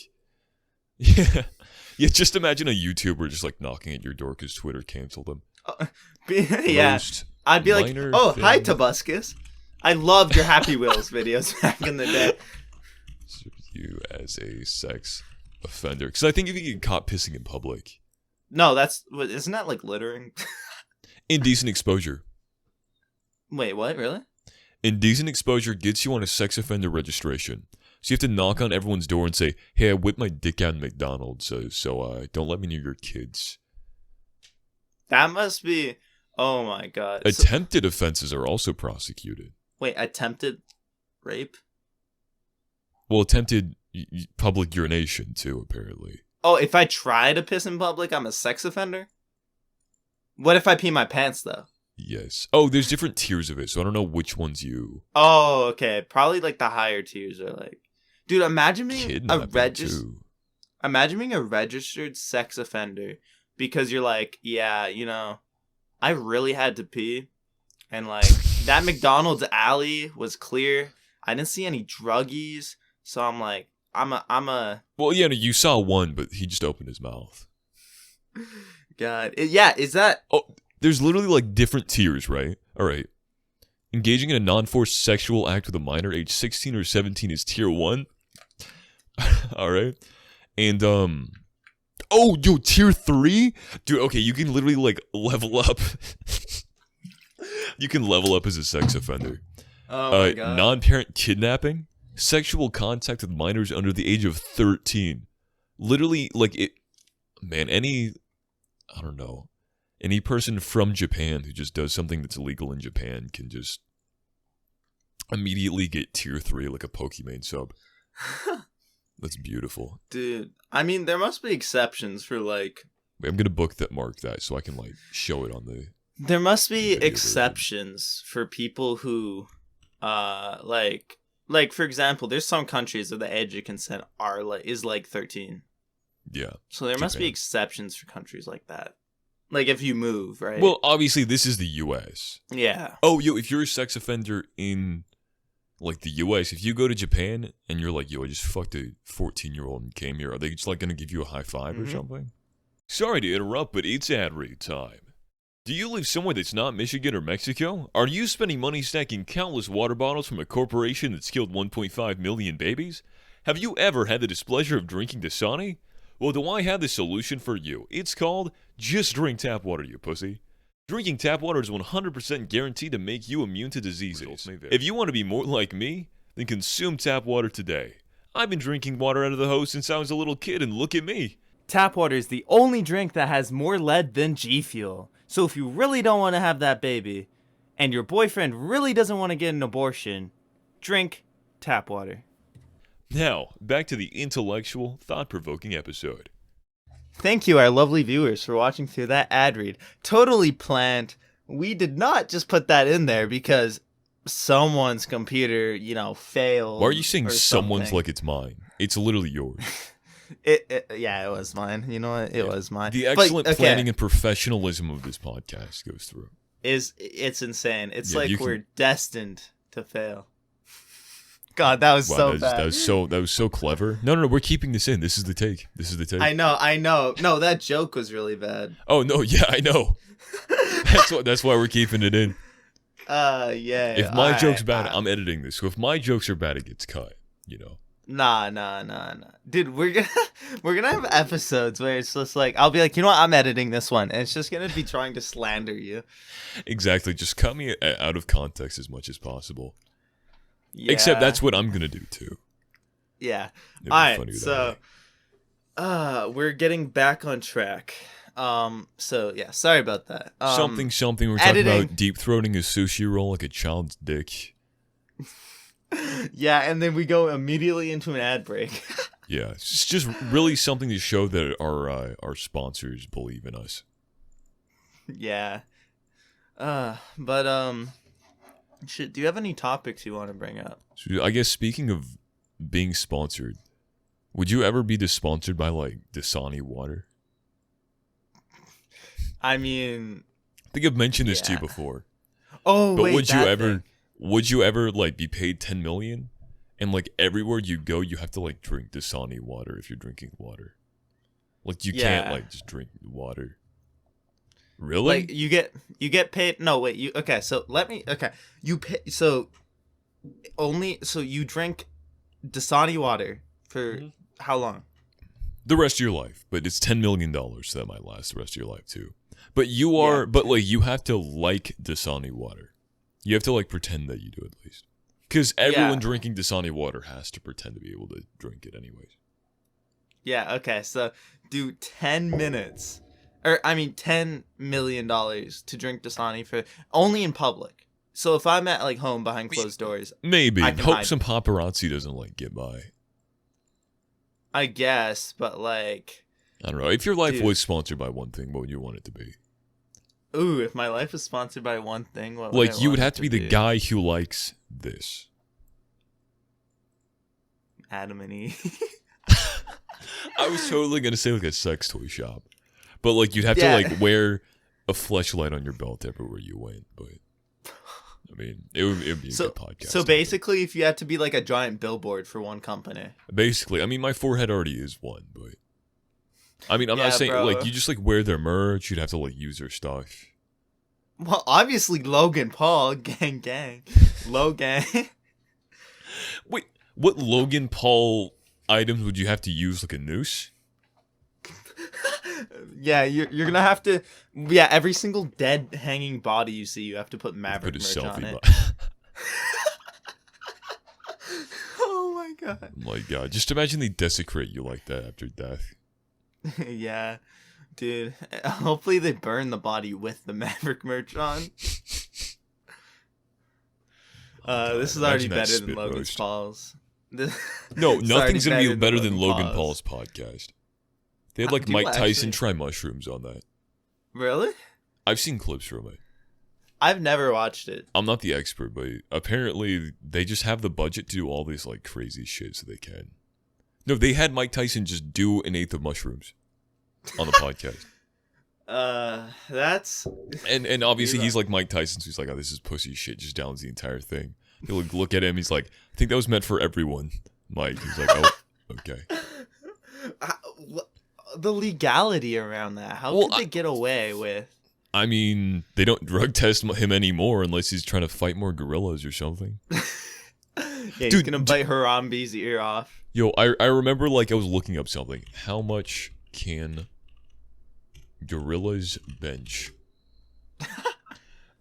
[SPEAKER 1] yeah. Just imagine a YouTuber just like knocking at your door because Twitter canceled them.
[SPEAKER 2] Yeah,
[SPEAKER 1] Most
[SPEAKER 2] I'd be like,
[SPEAKER 1] minor
[SPEAKER 2] "Oh, hi,
[SPEAKER 1] thing-
[SPEAKER 2] Tobuscus. I loved your Happy Wheels videos back in the day."
[SPEAKER 1] You as a sex offender, because I think if you get caught pissing in public,
[SPEAKER 2] No, isn't that like littering?
[SPEAKER 1] indecent exposure.
[SPEAKER 2] Wait, what? Really?
[SPEAKER 1] Indecent exposure gets you on a sex offender registration. So you have to knock on everyone's door and say, "Hey, I whipped my dick out in McDonald's, so don't let me near your kids."
[SPEAKER 2] That must be. Oh my god. So-
[SPEAKER 1] Attempted offenses are also prosecuted.
[SPEAKER 2] wait, attempted rape?
[SPEAKER 1] Well, attempted public urination too, apparently.
[SPEAKER 2] Oh, if I try to piss in public, I'm a sex offender? What if I pee my pants, though?
[SPEAKER 1] Yes. Oh, there's different tiers of it, so I don't know which ones you
[SPEAKER 2] Oh, okay. Probably like the higher tiers are like... Dude, imagine being
[SPEAKER 1] kidnap too.
[SPEAKER 2] Imagine being a registered sex offender because you're like, yeah, I really had to pee. And like, that McDonald's alley was clear. I didn't see any druggies. So I'm like, I'm a...
[SPEAKER 1] Well, yeah, no, you saw one, but he just opened his mouth.
[SPEAKER 2] God. Yeah, is that...
[SPEAKER 1] Oh, there's literally like different tiers, right? All right. Engaging in a non-forced sexual act with a minor age 16 or 17 is tier 1. All right. And oh, yo, tier 3? Dude, okay, you can literally like level up. You can level up as a sex offender.
[SPEAKER 2] Oh my God.
[SPEAKER 1] Non-parent kidnapping, sexual contact with minors under the age of 13. Literally, like it, man, I don't know, any person from Japan who just does something that's illegal in Japan can just immediately get tier 3 like a Pokemon sub. That's beautiful.
[SPEAKER 2] Dude, I mean, there must be exceptions for like...
[SPEAKER 1] Wait, I'm gonna mark that so I can like show it on the...
[SPEAKER 2] There must be
[SPEAKER 1] Video
[SPEAKER 2] exceptions for people who, like for example, there's some countries where the age of consent is like 13.
[SPEAKER 1] Yeah.
[SPEAKER 2] So there must be
[SPEAKER 1] Japan.
[SPEAKER 2] exceptions for countries like that. Like if you move, right?
[SPEAKER 1] Well, obviously this is the U.S.
[SPEAKER 2] yeah.
[SPEAKER 1] Oh, yo, if you're a sex offender in like the U.S., if you go to Japan and you're like, yo, I just fucked a 14-year-old and came here, are they just like gonna give you a high five or
[SPEAKER 2] Mhm.
[SPEAKER 1] something? Sorry to interrupt, but it's ad read time. Do you live somewhere that's not Michigan or Mexico? Are you spending money stacking countless water bottles from a corporation that's killed 1.5 million babies? Have you ever had the displeasure of drinking Dasani? Well, do I have the solution for you? It's called Just Drink Tap Water, you pussy. Drinking tap water is 100% guaranteed to make you immune to diseases. If you want to be more like me, then consume tap water today. I've been drinking water out of the hose since I was a little kid, and look at me.
[SPEAKER 2] Tap water is the only drink that has more lead than G Fuel. So if you really don't want to have that baby, and your boyfriend really doesn't want to get an abortion, drink tap water.
[SPEAKER 1] Now, back to the intellectual, thought-provoking episode.
[SPEAKER 2] Thank you, our lovely viewers, for watching through that ad read. Totally planned. We did not just put that in there because someone's computer, failed.
[SPEAKER 1] Why are you saying someone's
[SPEAKER 2] something.
[SPEAKER 1] like it's mine? It's literally yours.
[SPEAKER 2] Yeah, it was mine. You know what? It was mine.
[SPEAKER 1] The excellent planning and professionalism of this podcast goes through.
[SPEAKER 2] It's insane. It's we're destined to fail. God, that was so bad.
[SPEAKER 1] That was so clever. No, we're keeping this in. This is the take.
[SPEAKER 2] I know. No, that joke was really bad.
[SPEAKER 1] Oh no, yeah, I know. That's why we're keeping it in.
[SPEAKER 2] Yeah.
[SPEAKER 1] If my joke's bad, I'm editing this. So if my jokes are bad, it gets cut.
[SPEAKER 2] Nah. Dude, we're gonna have episodes where it's just like I'll be like, you know what, I'm editing this one, and it's just gonna be trying to slander you.
[SPEAKER 1] Exactly. Just cut me out of context as much as possible.
[SPEAKER 2] Yeah.
[SPEAKER 1] Except that's what I'm gonna do too.
[SPEAKER 2] Yeah. Alright, so we're getting back on track. So yeah, sorry about that.
[SPEAKER 1] Something. We're talking about deep throating a sushi roll like a child's dick.
[SPEAKER 2] Yeah, and then we go immediately into an ad break.
[SPEAKER 1] Yeah, it's just really something to show that our sponsors believe in us.
[SPEAKER 2] Yeah. But do you have any topics you want to bring up?
[SPEAKER 1] So I guess speaking of being sponsored, would you ever be sponsored by like Dasani water?
[SPEAKER 2] I mean,
[SPEAKER 1] I think I've mentioned this to you before.
[SPEAKER 2] Oh,
[SPEAKER 1] but
[SPEAKER 2] wait,
[SPEAKER 1] would you ever like be paid $10 million, and like everywhere you go, you have to like drink Dasani water if you're drinking water? Like you can't like just drink water. Really?
[SPEAKER 2] Like you get paid. No, wait. You pay. So you drink Dasani water for how long?
[SPEAKER 1] The rest of your life, but it's $10 million, so that might last the rest of your life too. But you have to like Dasani water. You have to like pretend that you do at least, because everyone drinking Dasani water has to pretend to be able to drink it anyways.
[SPEAKER 2] Yeah. Okay. So do 10 minutes, $10 million to drink Dasani for only in public. So if I'm at like home behind closed doors,
[SPEAKER 1] maybe hope some paparazzi doesn't like get by.
[SPEAKER 2] I guess, but like,
[SPEAKER 1] I don't know. If your life was sponsored by one thing, what would you want it to be?
[SPEAKER 2] Ooh, if my life was sponsored by one thing, what
[SPEAKER 1] would you would have to be the guy who likes this.
[SPEAKER 2] Adam and Eve.
[SPEAKER 1] I was totally gonna say like a sex toy shop, but like you'd have to like wear a fleshlight on your belt everywhere you went. But I mean, it would be a good podcast.
[SPEAKER 2] So basically, if you had to be like a giant billboard for one company.
[SPEAKER 1] Basically, I mean, my forehead already is one, but I mean, I'm not saying like you just like wear their merch. You'd have to like use their stuff.
[SPEAKER 2] Well, obviously Logan Paul, gang, Logan.
[SPEAKER 1] Wait, what Logan Paul items would you have to use? Like a noose?
[SPEAKER 2] Yeah, you're gonna have to. Yeah, every single dead hanging body you see, you have to put Maverick merch on it. Oh my god!
[SPEAKER 1] Oh my god! Just imagine they desecrate you like that after death.
[SPEAKER 2] Yeah, dude. Hopefully they burn the body with the Maverick merch on. This is already better than Logan Paul's.
[SPEAKER 1] No, nothing's gonna be better than Logan Paul's podcast. They had like Mike Tyson try mushrooms on that.
[SPEAKER 2] Really?
[SPEAKER 1] I've seen clips from it.
[SPEAKER 2] I've never watched it.
[SPEAKER 1] I'm not the expert, but apparently they just have the budget to do all this like crazy shit so they can. No, they had Mike Tyson just do an eighth of mushrooms on the podcast.
[SPEAKER 2] That's
[SPEAKER 1] and obviously he's like Mike Tyson, so he's like, oh, this is pussy shit. Just downs the entire thing. He'll look at him. He's like, I think that was meant for everyone, Mike. He's like, oh, okay.
[SPEAKER 2] the legality around that? How
[SPEAKER 1] Well,
[SPEAKER 2] could they get away with?
[SPEAKER 1] I mean, they don't drug test him anymore unless he's trying to fight more gorillas or something.
[SPEAKER 2] Yeah, he's gonna bite Harambe's ear off.
[SPEAKER 1] Yo, I remember like I was looking up something. How much can gorillas bench?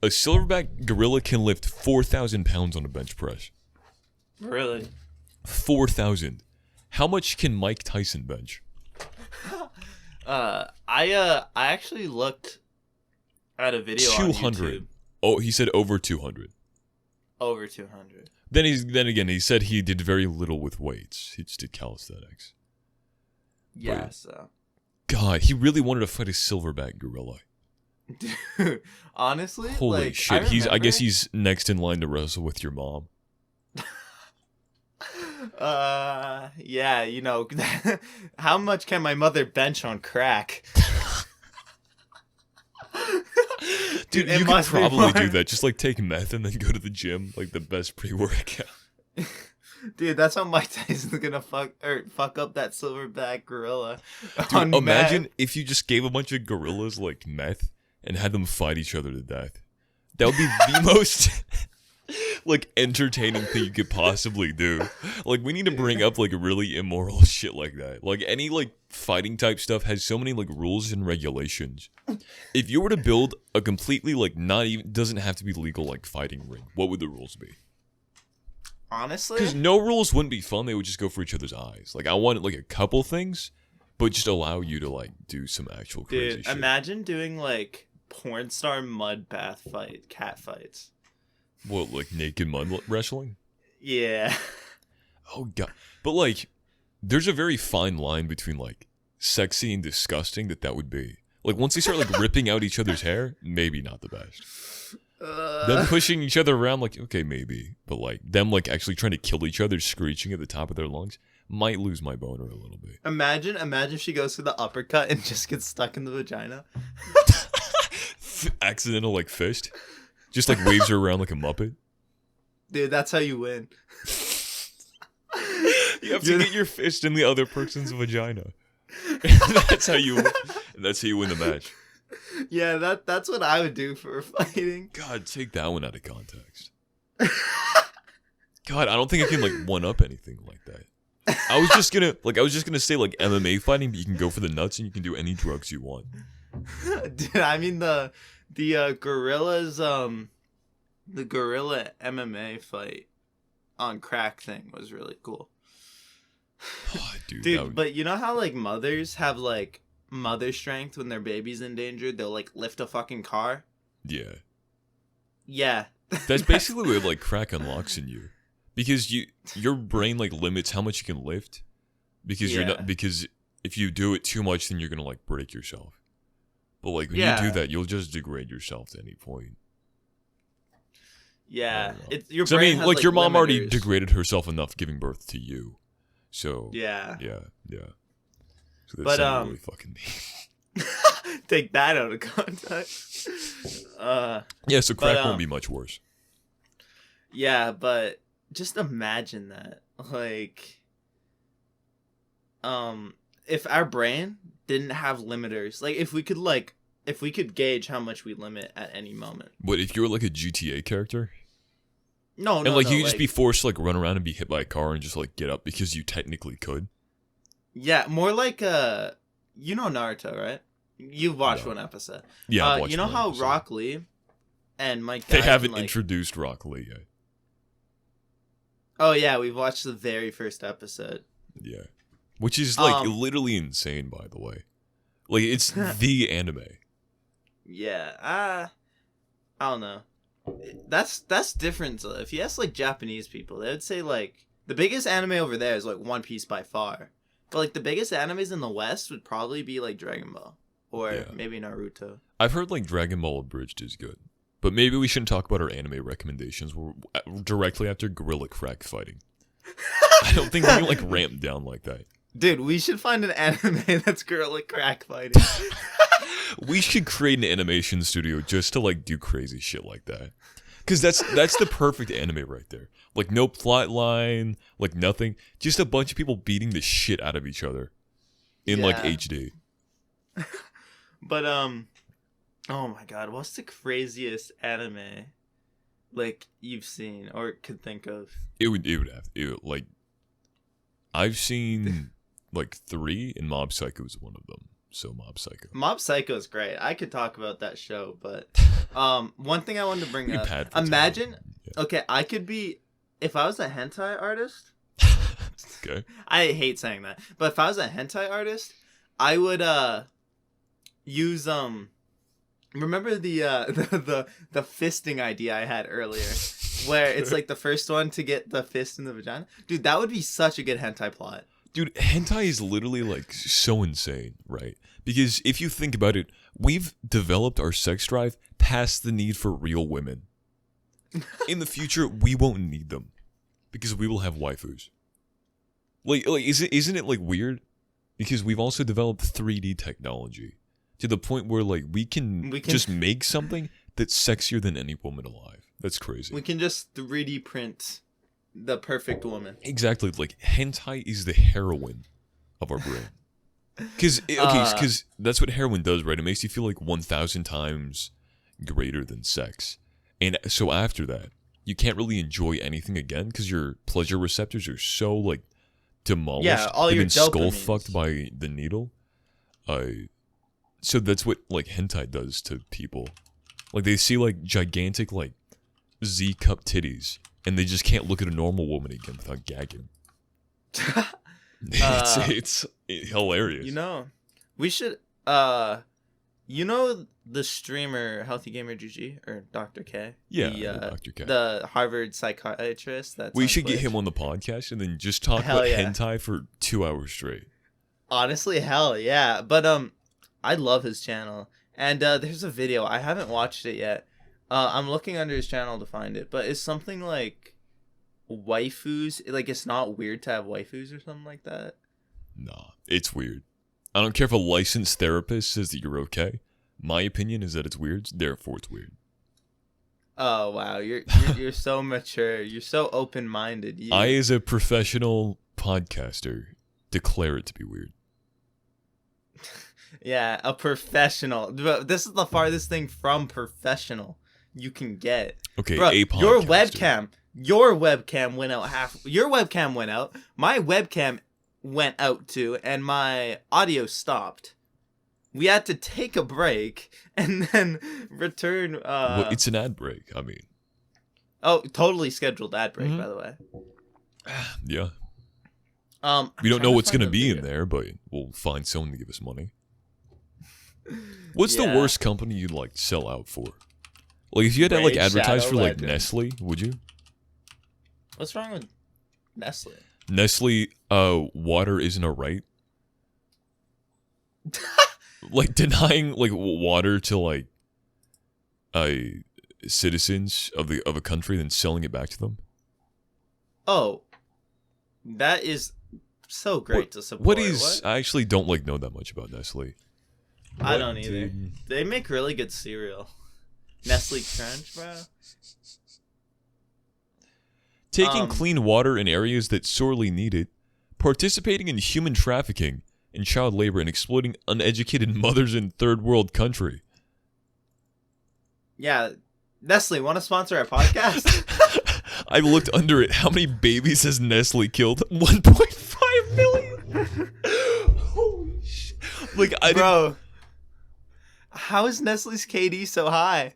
[SPEAKER 1] A silverback gorilla can lift 4,000 pounds on a bench press.
[SPEAKER 2] Really?
[SPEAKER 1] 4,000. How much can Mike Tyson bench?
[SPEAKER 2] I actually looked at a video
[SPEAKER 1] 200.
[SPEAKER 2] on YouTube.
[SPEAKER 1] Oh, he said over 200.
[SPEAKER 2] Over 200.
[SPEAKER 1] Then again, he said he did very little with weights. He just did calisthenics.
[SPEAKER 2] Yeah,
[SPEAKER 1] But,
[SPEAKER 2] so.
[SPEAKER 1] God, he really wanted to fight a silverback gorilla.
[SPEAKER 2] Dude, honestly,
[SPEAKER 1] Holy
[SPEAKER 2] like,
[SPEAKER 1] shit! I guess he's next in line to wrestle with your mom.
[SPEAKER 2] Yeah, you know, how much can my mother bench on crack?
[SPEAKER 1] Dude, you could probably do that. Just like take meth and then go to the gym, like the best pre-workout.
[SPEAKER 2] Dude, that's how Mike Tyson's gonna fuck up that silverback gorilla.
[SPEAKER 1] Dude, imagine if you just gave a bunch of gorillas like meth and had them fight each other to death. That would be the most like entertaining thing you could possibly do. Like we need to bring up like really immoral shit like that. Like any like fighting type stuff has so many like rules and regulations. If you were to build a completely like not even doesn't have to be legal like fighting ring, what would the rules be?
[SPEAKER 2] Honestly,
[SPEAKER 1] because no rules wouldn't be fun. They would just go for each other's eyes. Like I wanted like a couple things, but just allow you to like do some actual crazy
[SPEAKER 2] dude,
[SPEAKER 1] shit.
[SPEAKER 2] imagine doing like porn star mud bath cat fights.
[SPEAKER 1] What, like naked mud wrestling?
[SPEAKER 2] Yeah.
[SPEAKER 1] Oh god, but like, there's a very fine line between like sexy and disgusting that would be. Like once they start like ripping out each other's hair, maybe not the best. Them pushing each other around, like, okay, maybe. But, like, them, like, actually trying to kill each other, screeching at the top of their lungs, might lose my boner a little bit.
[SPEAKER 2] Imagine she goes for the uppercut and just gets stuck in the vagina.
[SPEAKER 1] Accidental, like, fist. Just, like, waves her around like a Muppet.
[SPEAKER 2] Dude, that's how you win.
[SPEAKER 1] You have to get your fist in the other person's vagina. That's how you win the match.
[SPEAKER 2] Yeah, that's what I would do for fighting.
[SPEAKER 1] God, take that one out of context. God, I don't think I can like one up anything like that. I was just gonna say like MMA fighting, but you can go for the nuts and you can do any drugs you want.
[SPEAKER 2] Dude, I mean the gorillas the gorilla MMA fight on crack thing was really cool.
[SPEAKER 1] Oh,
[SPEAKER 2] dude, but you know how like mothers have like mother strength when their baby's in danger? They'll like lift a fucking car.
[SPEAKER 1] Yeah. That's basically what like crack unlocks in you, because your brain like limits how much you can lift, because because if you do it too much, then you're gonna like break yourself. But like when you do that, you'll just degrade yourself at any point.
[SPEAKER 2] Yeah,
[SPEAKER 1] your brain. I mean, has, like your mom already degraded herself enough giving birth to you, so yeah. So that's really fucking me.
[SPEAKER 2] Take that out of context.
[SPEAKER 1] Yeah, so crack won't be much worse.
[SPEAKER 2] Yeah, but just imagine that. Like, if our brain didn't have limiters, like if we could gauge how much we limit at any moment.
[SPEAKER 1] What if you were like a GTA character?
[SPEAKER 2] No,
[SPEAKER 1] and like you could just be forced to like run around and be hit by a car and just like get up because you technically could.
[SPEAKER 2] Yeah, more like you know Naruto, right? You've watched one episode.
[SPEAKER 1] Yeah, I've watched
[SPEAKER 2] you know how
[SPEAKER 1] episode.
[SPEAKER 2] Rock Lee and Mike
[SPEAKER 1] Tyson, they haven't introduced Rock Lee yet.
[SPEAKER 2] Oh yeah, we've watched the very first episode.
[SPEAKER 1] Yeah, which is like literally insane, by the way. Like it's the anime.
[SPEAKER 2] Yeah, I don't know. That's different. If you ask like Japanese people, they would say like the biggest anime over there is like One Piece by far. But like the biggest animes in the West would probably be like Dragon Ball or maybe Naruto.
[SPEAKER 1] I've heard like Dragon Ball Abridged is good, but maybe we shouldn't talk about our anime recommendations directly after gorilla crack fighting. I don't think we can like ramp down like that.
[SPEAKER 2] Dude, we should find an anime that's gorilla crack fighting.
[SPEAKER 1] We should create an animation studio just to like do crazy shit like that. Because that's the perfect anime right there. Like no plot line, like nothing. Just a bunch of people beating the shit out of each other. in like
[SPEAKER 2] Yeah.
[SPEAKER 1] HD.
[SPEAKER 2] But oh my god, what's the craziest anime like you've seen or could think of?
[SPEAKER 1] Like I've seen like 3, and Mob Psycho is one of them. So Mob Psycho.
[SPEAKER 2] Mob Psycho is great. I could talk about that show, but one thing I wanted to bring
[SPEAKER 1] We can
[SPEAKER 2] up.
[SPEAKER 1] pad for
[SPEAKER 2] Imagine,
[SPEAKER 1] time. Yeah.
[SPEAKER 2] okay, I could be if I was a hentai artist.
[SPEAKER 1] Okay.
[SPEAKER 2] I hate saying that, but if I was a hentai artist, I would use remember the the fisting idea I had earlier, where it's like the first one to get the fist in the vagina. Dude, that would be such a good hentai plot.
[SPEAKER 1] Dude, hentai is literally like so insane, right? Because if you think about it, we've developed our sex drive past the need for real women. In the future, we won't need them because we will have waifus. Like isn't it like weird? Because we've also developed 3D technology to the point where like we can just make something that's sexier than any woman alive. That's crazy.
[SPEAKER 2] We can just 3D print the perfect woman.
[SPEAKER 1] Exactly. Like hentai is the heroin of our brain. Because that's what heroin does, right? It makes you feel like 1,000 times greater than sex. And so after that, you can't really enjoy anything again because your pleasure receptors are so like demolished.
[SPEAKER 2] Yeah, all
[SPEAKER 1] They've
[SPEAKER 2] your
[SPEAKER 1] been skull
[SPEAKER 2] dopamines.
[SPEAKER 1] fucked by the needle. So that's what like hentai does to people. Like they see like gigantic like Z cup titties, and they just can't look at a normal woman again without gagging. It's hilarious.
[SPEAKER 2] You know, we should you know the streamer Healthy Gamer GG or Dr. K?
[SPEAKER 1] Yeah,
[SPEAKER 2] the,
[SPEAKER 1] Dr. K.
[SPEAKER 2] The Harvard psychiatrist. That's
[SPEAKER 1] We
[SPEAKER 2] on
[SPEAKER 1] should get
[SPEAKER 2] Twitch.
[SPEAKER 1] him on the podcast and then just talk
[SPEAKER 2] Hell
[SPEAKER 1] about
[SPEAKER 2] yeah.
[SPEAKER 1] hentai for 2 hours straight.
[SPEAKER 2] Honestly, hell yeah. But I love his channel. And there's a video. I haven't watched it yet. I'm looking under his channel to find it, but it's something like waifus. Like it's not weird to have waifus or something like that.
[SPEAKER 1] Nah, it's weird. I don't care if a licensed therapist says that you're okay. My opinion is that it's weird, therefore it's weird.
[SPEAKER 2] Oh wow, you're so mature. You're so open-minded.
[SPEAKER 1] I, as a professional podcaster, declare it to be weird.
[SPEAKER 2] Yeah, a professional. This is the farthest thing from professional you can get.
[SPEAKER 1] Okay,
[SPEAKER 2] Bro,
[SPEAKER 1] a podcaster.
[SPEAKER 2] your webcam went out half. Your webcam went out. My webcam went out too, and my audio stopped. We had to take a break and then return.
[SPEAKER 1] Well, it's an ad break. I mean,
[SPEAKER 2] oh, totally scheduled ad break,
[SPEAKER 1] Mhm.
[SPEAKER 2] by the way.
[SPEAKER 1] yeah.
[SPEAKER 2] I'm
[SPEAKER 1] We don't
[SPEAKER 2] trying
[SPEAKER 1] know
[SPEAKER 2] to
[SPEAKER 1] what's
[SPEAKER 2] find
[SPEAKER 1] gonna
[SPEAKER 2] the
[SPEAKER 1] be in
[SPEAKER 2] video.
[SPEAKER 1] there, but we'll find someone to give us money. What's the
[SPEAKER 2] Yeah.
[SPEAKER 1] worst company you'd like to sell out for? Like, if you had to like
[SPEAKER 2] Raid
[SPEAKER 1] advertise
[SPEAKER 2] Shadow
[SPEAKER 1] for like
[SPEAKER 2] Legends.
[SPEAKER 1] Nestle, would you?
[SPEAKER 2] What's wrong with Nestle?
[SPEAKER 1] Nestle, water isn't a right. Like denying like water to like citizens of a country, then selling it back to them.
[SPEAKER 2] Oh, that is so great to support.
[SPEAKER 1] What is? I actually don't like know that much about Nestle.
[SPEAKER 2] I
[SPEAKER 1] What
[SPEAKER 2] don't either.
[SPEAKER 1] did-
[SPEAKER 2] They make really good cereal. Nestle Crunch, bro.
[SPEAKER 1] Taking clean water in areas that sorely need it, participating in human trafficking and child labor, and exploiting uneducated mothers in third world country.
[SPEAKER 2] Yeah, Nestle, want to sponsor our podcast?
[SPEAKER 1] I looked under it. How many babies has Nestle killed? 1.5 million. Holy shit! Like I didn't.
[SPEAKER 2] Bro, how is Nestle's KD so high?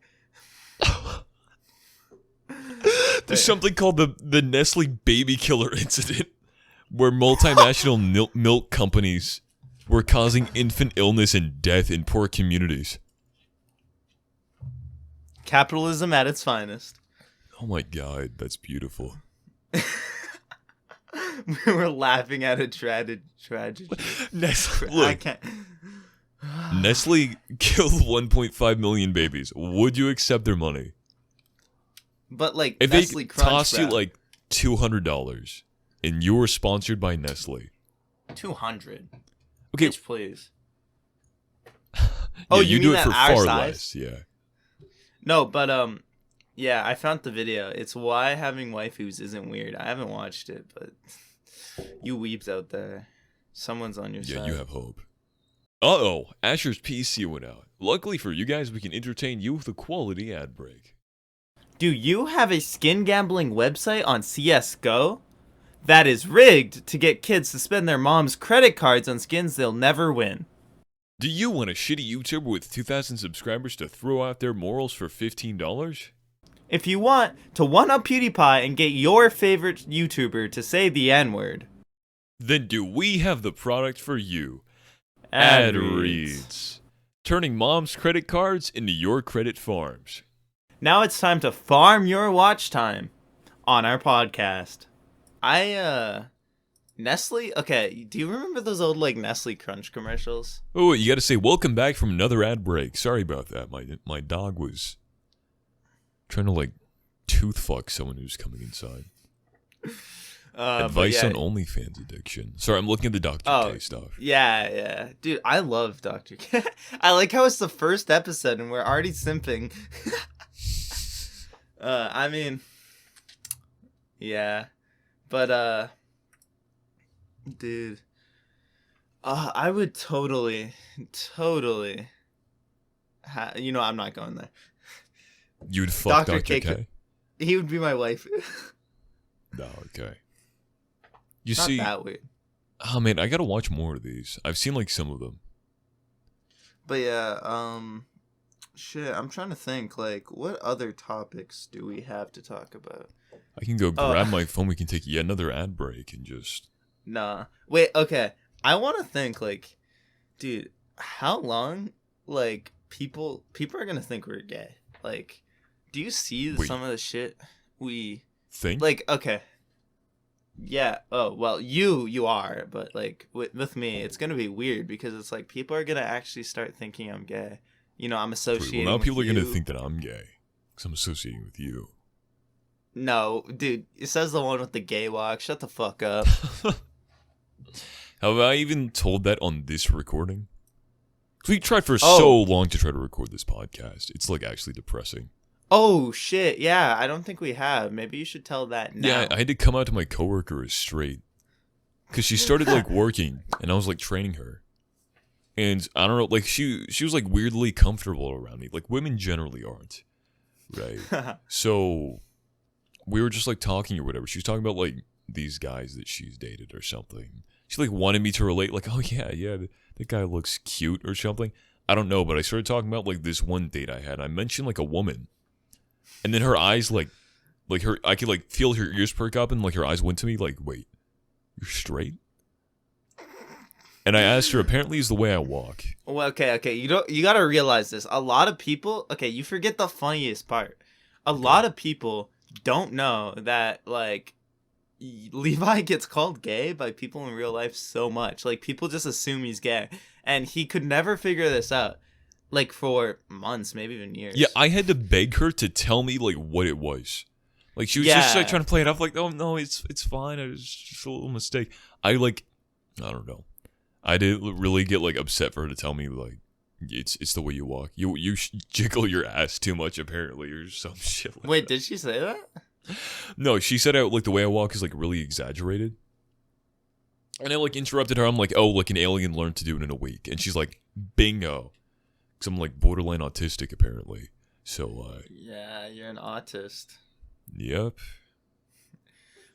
[SPEAKER 1] There's something called the Nestle baby killer incident, where multinational milk companies were causing infant illness and death in poor communities.
[SPEAKER 2] Capitalism at its finest.
[SPEAKER 1] Oh my god, that's beautiful.
[SPEAKER 2] We were laughing at a tragedy.
[SPEAKER 1] Nestle,
[SPEAKER 2] I
[SPEAKER 1] look,
[SPEAKER 2] can't.
[SPEAKER 1] Nestle killed 1.5 million babies. Would you accept their money?
[SPEAKER 2] But like
[SPEAKER 1] If
[SPEAKER 2] Nestle
[SPEAKER 1] they
[SPEAKER 2] Crunch,
[SPEAKER 1] tossed you
[SPEAKER 2] bro.
[SPEAKER 1] like $200 and you were sponsored by Nestle,
[SPEAKER 2] 200.
[SPEAKER 1] okay,
[SPEAKER 2] Bitch, please.
[SPEAKER 1] yeah,
[SPEAKER 2] Oh,
[SPEAKER 1] you
[SPEAKER 2] you
[SPEAKER 1] do
[SPEAKER 2] mean
[SPEAKER 1] it
[SPEAKER 2] at
[SPEAKER 1] for
[SPEAKER 2] our
[SPEAKER 1] far
[SPEAKER 2] size?
[SPEAKER 1] less. Yeah.
[SPEAKER 2] No, but yeah, I found the video. It's why having waifus isn't weird. I haven't watched it, but you weebs out there. Someone's on your
[SPEAKER 1] Yeah,
[SPEAKER 2] side.
[SPEAKER 1] you have hope. Uh-oh, Asher's PC went out. Luckily for you guys, we can entertain you with a quality ad break.
[SPEAKER 2] Do you have a skin gambling website on CSGO? That is rigged to get kids to spend their mom's credit cards on skins they'll never win.
[SPEAKER 1] Do you want a shitty YouTuber with 2,000 subscribers to throw out their morals for $15?
[SPEAKER 2] If you want to one-up PewDiePie and get your favorite YouTuber to say the N-word,
[SPEAKER 1] Then do we have the product for you?
[SPEAKER 2] ad
[SPEAKER 1] Ad
[SPEAKER 2] reads.
[SPEAKER 1] reads. Turning mom's credit cards into your credit farms.
[SPEAKER 2] Now it's time to farm your watch time on our podcast. Nestle? Okay, do you remember those old, like, Nestle Crunch commercials?
[SPEAKER 1] Oh, you gotta say, welcome back from another ad break. Sorry about that. My dog was trying to, like, tooth fuck someone who's coming inside. Advice on OnlyFans addiction. Sorry, I'm looking at the Dr. K stuff.
[SPEAKER 2] Yeah. Dude, I love Dr. K. I like how it's the first episode and we're already simping. I mean, yeah. But, dude, I would totally, I'm not going there.
[SPEAKER 1] You'd fuck Dr.
[SPEAKER 2] Dr.
[SPEAKER 1] K?
[SPEAKER 2] He would be my wife.
[SPEAKER 1] No, okay. You
[SPEAKER 2] Not
[SPEAKER 1] see,
[SPEAKER 2] that weird.
[SPEAKER 1] oh man, I gotta watch more of these. I've seen like some of them.
[SPEAKER 2] But yeah, shit, I'm trying to think, like, what other topics do we have to talk about?
[SPEAKER 1] I can go grab my phone. We can take yet another ad break and just.
[SPEAKER 2] Nah. Wait, okay. I want to think, like, dude, how long, like, people are gonna think we're gay? Like, do you see some of the shit we
[SPEAKER 1] think?
[SPEAKER 2] like? Okay. Yeah. Oh well, you are, but like with me, it's gonna be weird because it's like people are gonna actually start thinking I'm gay. You know, I'm associating.
[SPEAKER 1] Well, now people
[SPEAKER 2] with
[SPEAKER 1] are gonna
[SPEAKER 2] you.
[SPEAKER 1] think that I'm gay because I'm associating with you.
[SPEAKER 2] No, dude, it says the one with the gay walk. Shut the fuck up.
[SPEAKER 1] Have I even told that on this recording? We tried for so long to try to record this podcast. It's like actually depressing.
[SPEAKER 2] Oh shit! Yeah, I don't think we have. Maybe you should tell that now.
[SPEAKER 1] Yeah, I had to come out to my coworker as straight because she started like working, and I was like training her, and I don't know, like she was like weirdly comfortable around me. Like women generally aren't, right? So we were just like talking or whatever. She was talking about like these guys that she's dated or something. She like wanted me to relate, like, oh yeah, that guy looks cute or something. I don't know, but I started talking about like this one date I had. I mentioned like a woman. And then her eyes, like her, I could like feel her ears perk up, and like her eyes went to me, like, "Wait, you're straight?" And I asked her. Apparently, it's the way I walk.
[SPEAKER 2] Well, okay. You gotta realize this. A lot of people. Okay, you forget the funniest part. A lot of people don't know that like Levi gets called gay by people in real life so much. Like people just assume he's gay, and he could never figure this out. Like for months, maybe even years.
[SPEAKER 1] Yeah, I had to beg her to tell me like what it was. Like she was just like trying to play it off, like, oh no, it's fine. It was just a little mistake. I don't know. I didn't really get like upset for her to tell me like it's the way you walk. You jiggle your ass too much apparently, or some shit. Like
[SPEAKER 2] Wait,
[SPEAKER 1] that.
[SPEAKER 2] did she say that?
[SPEAKER 1] No, she said like the way I walk is like really exaggerated. And I like interrupted her. I'm like, oh, like an alien learned to do it in a week, and she's like, bingo. Because I'm like borderline autistic apparently. So
[SPEAKER 2] yeah, you're an autist.
[SPEAKER 1] Yep.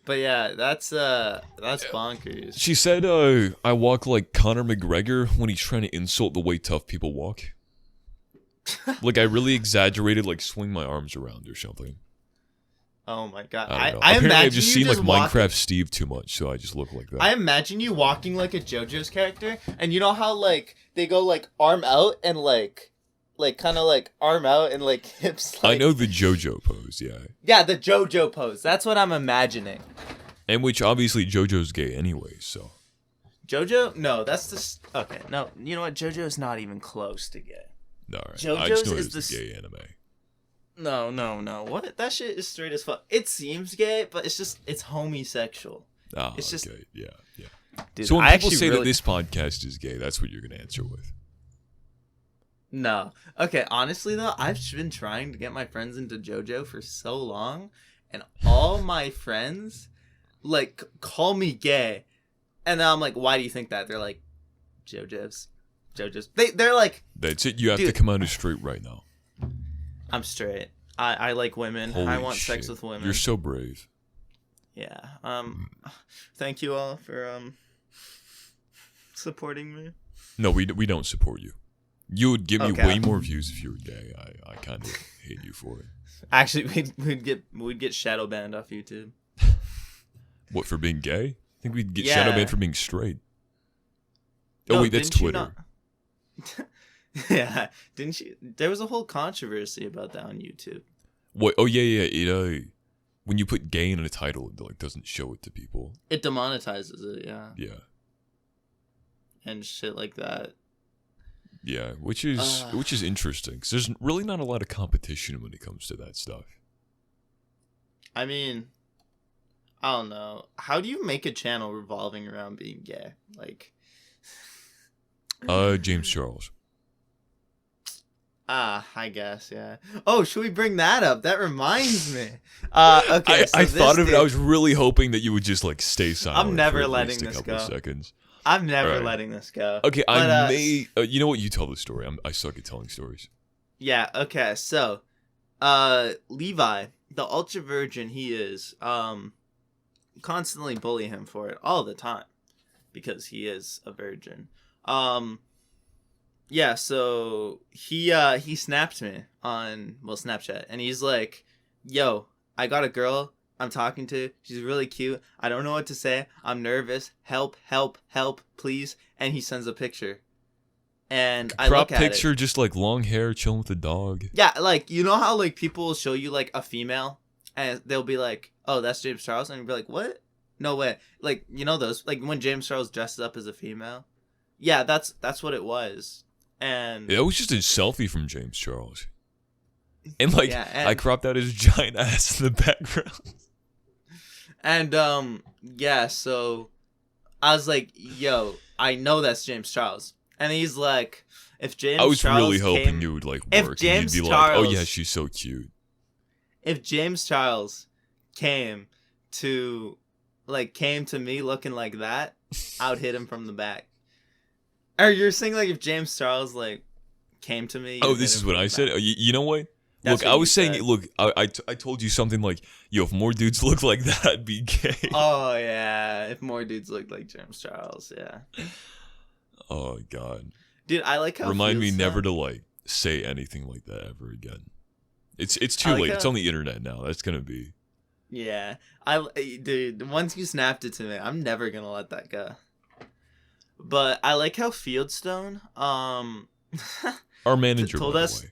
[SPEAKER 2] But yeah, that's bonkers.
[SPEAKER 1] She said I walk like Conor McGregor when he's trying to insult the way tough people walk. Like I really exaggerated, like swing my arms around or something.
[SPEAKER 2] Oh my god!
[SPEAKER 1] I don't know.
[SPEAKER 2] I
[SPEAKER 1] Apparently,
[SPEAKER 2] imagine
[SPEAKER 1] I've just
[SPEAKER 2] you
[SPEAKER 1] seen like
[SPEAKER 2] walking,
[SPEAKER 1] Minecraft Steve too much, so I just look like that.
[SPEAKER 2] I imagine you walking like a JoJo's character, and you know how like they go like arm out and like kind of like arm out and like hips. Like,
[SPEAKER 1] I know the JoJo pose, yeah.
[SPEAKER 2] Yeah, the JoJo pose. That's what I'm imagining.
[SPEAKER 1] And which obviously JoJo's gay anyway, so.
[SPEAKER 2] JoJo? No, that's just okay. No, you know what? JoJo's not even close to gay.
[SPEAKER 1] No, right.
[SPEAKER 2] JoJo's
[SPEAKER 1] I just know
[SPEAKER 2] is
[SPEAKER 1] it's a gay anime.
[SPEAKER 2] No. What? That shit is straight as fuck. It seems gay, but it's homosexual.
[SPEAKER 1] Ah,
[SPEAKER 2] it's just,
[SPEAKER 1] okay, yeah.
[SPEAKER 2] Dude,
[SPEAKER 1] So when
[SPEAKER 2] I
[SPEAKER 1] people say
[SPEAKER 2] really...
[SPEAKER 1] that this podcast is gay, that's what you're gonna answer with.
[SPEAKER 2] No. Okay, honestly though, I've been trying to get my friends into JoJo for so long, and all my friends like call me gay. And then I'm like, why do you think that? They're like, JoJo's. They're like,
[SPEAKER 1] That's it. You have to
[SPEAKER 2] dude,
[SPEAKER 1] come out as straight right now.
[SPEAKER 2] I'm straight. I like women.
[SPEAKER 1] Holy
[SPEAKER 2] I want
[SPEAKER 1] shit.
[SPEAKER 2] sex with women.
[SPEAKER 1] You're so brave.
[SPEAKER 2] Yeah. Thank you all for supporting me.
[SPEAKER 1] No, we don't support you. You would give me
[SPEAKER 2] Okay.
[SPEAKER 1] way more views if you were gay. I kind of hate you for it.
[SPEAKER 2] Actually, we'd get shadow banned off YouTube.
[SPEAKER 1] What, for being gay? I think we'd get
[SPEAKER 2] Yeah.
[SPEAKER 1] shadow banned for being straight. Oh
[SPEAKER 2] No,
[SPEAKER 1] wait, that's
[SPEAKER 2] didn't you
[SPEAKER 1] Twitter.
[SPEAKER 2] Yeah, didn't you? There was a whole controversy about that on YouTube.
[SPEAKER 1] What? Oh yeah. It when you put gay in a title, it like doesn't show it to people.
[SPEAKER 2] It demonetizes it, yeah,
[SPEAKER 1] Yeah.
[SPEAKER 2] and shit like that.
[SPEAKER 1] Yeah, which is interesting because there's really not a lot of competition when it comes to that stuff.
[SPEAKER 2] I mean, I don't know. How do you make a channel revolving around being gay? Like,
[SPEAKER 1] James Charles.
[SPEAKER 2] I guess, yeah. Oh, should we bring that up? That reminds me. Okay,
[SPEAKER 1] I
[SPEAKER 2] so
[SPEAKER 1] thought
[SPEAKER 2] this
[SPEAKER 1] of it.
[SPEAKER 2] dude-
[SPEAKER 1] I was really hoping that you would just like stay silent.
[SPEAKER 2] I'm never
[SPEAKER 1] for at
[SPEAKER 2] letting
[SPEAKER 1] least a
[SPEAKER 2] this
[SPEAKER 1] couple
[SPEAKER 2] go.
[SPEAKER 1] Seconds.
[SPEAKER 2] I'm never
[SPEAKER 1] Alright.
[SPEAKER 2] letting this go.
[SPEAKER 1] Okay,
[SPEAKER 2] But,
[SPEAKER 1] I may. You know what? You tell the story. I suck at telling stories.
[SPEAKER 2] Yeah, okay, so Levi, the ultra virgin he is, constantly bully him for it all the time because he is a virgin. Yeah, so he snapped me on Snapchat, and he's like, "Yo, I got a girl I'm talking to. She's really cute. I don't know what to say. I'm nervous. Help, please." And he sends a picture. And I
[SPEAKER 1] Crop
[SPEAKER 2] look at
[SPEAKER 1] picture,
[SPEAKER 2] it.
[SPEAKER 1] just like long hair, chilling with a dog.
[SPEAKER 2] Yeah, like, you know how like people will show you like a female and they'll be like, "Oh, that's James Charles," and you'll be like, "What? No way." Like, you know those, like when James Charles dresses up as a female? Yeah, that's what it was. And
[SPEAKER 1] It was just a selfie from James Charles. And like,
[SPEAKER 2] Yeah, and-
[SPEAKER 1] I cropped out his giant ass in the background.
[SPEAKER 2] And yeah, so I was like, "Yo, I know that's James Charles." And he's like, "If James
[SPEAKER 1] I was
[SPEAKER 2] Charles
[SPEAKER 1] really hoping
[SPEAKER 2] came,
[SPEAKER 1] you would like
[SPEAKER 2] if
[SPEAKER 1] work
[SPEAKER 2] James
[SPEAKER 1] and you'd be like, "Oh
[SPEAKER 2] Charles-
[SPEAKER 1] yeah, she's so cute."
[SPEAKER 2] if James Charles came to me looking like that, I would hit him from the back." Or you're saying like if James Charles like came to me?
[SPEAKER 1] Oh,
[SPEAKER 2] you'd
[SPEAKER 1] this
[SPEAKER 2] hit
[SPEAKER 1] is
[SPEAKER 2] him
[SPEAKER 1] what
[SPEAKER 2] from
[SPEAKER 1] I
[SPEAKER 2] the
[SPEAKER 1] said.
[SPEAKER 2] back?
[SPEAKER 1] Oh, you know what?
[SPEAKER 2] That's
[SPEAKER 1] Look,
[SPEAKER 2] what
[SPEAKER 1] I
[SPEAKER 2] you
[SPEAKER 1] was saying,
[SPEAKER 2] said.
[SPEAKER 1] look, I told you something like, yo, if more dudes look like that, I'd be gay.
[SPEAKER 2] Oh yeah, if more dudes looked like James Charles, yeah.
[SPEAKER 1] Oh god.
[SPEAKER 2] Dude, I like how it
[SPEAKER 1] Remind me
[SPEAKER 2] feels,
[SPEAKER 1] never
[SPEAKER 2] though.
[SPEAKER 1] to like say anything like that ever again. It's too
[SPEAKER 2] I like
[SPEAKER 1] late. It's
[SPEAKER 2] how-
[SPEAKER 1] on the internet now. That's gonna be.
[SPEAKER 2] Yeah, dude. Once you snapped it to me, I'm never gonna let that go. But I like how Fieldstone,
[SPEAKER 1] Our manager
[SPEAKER 2] told
[SPEAKER 1] by
[SPEAKER 2] us-
[SPEAKER 1] the way.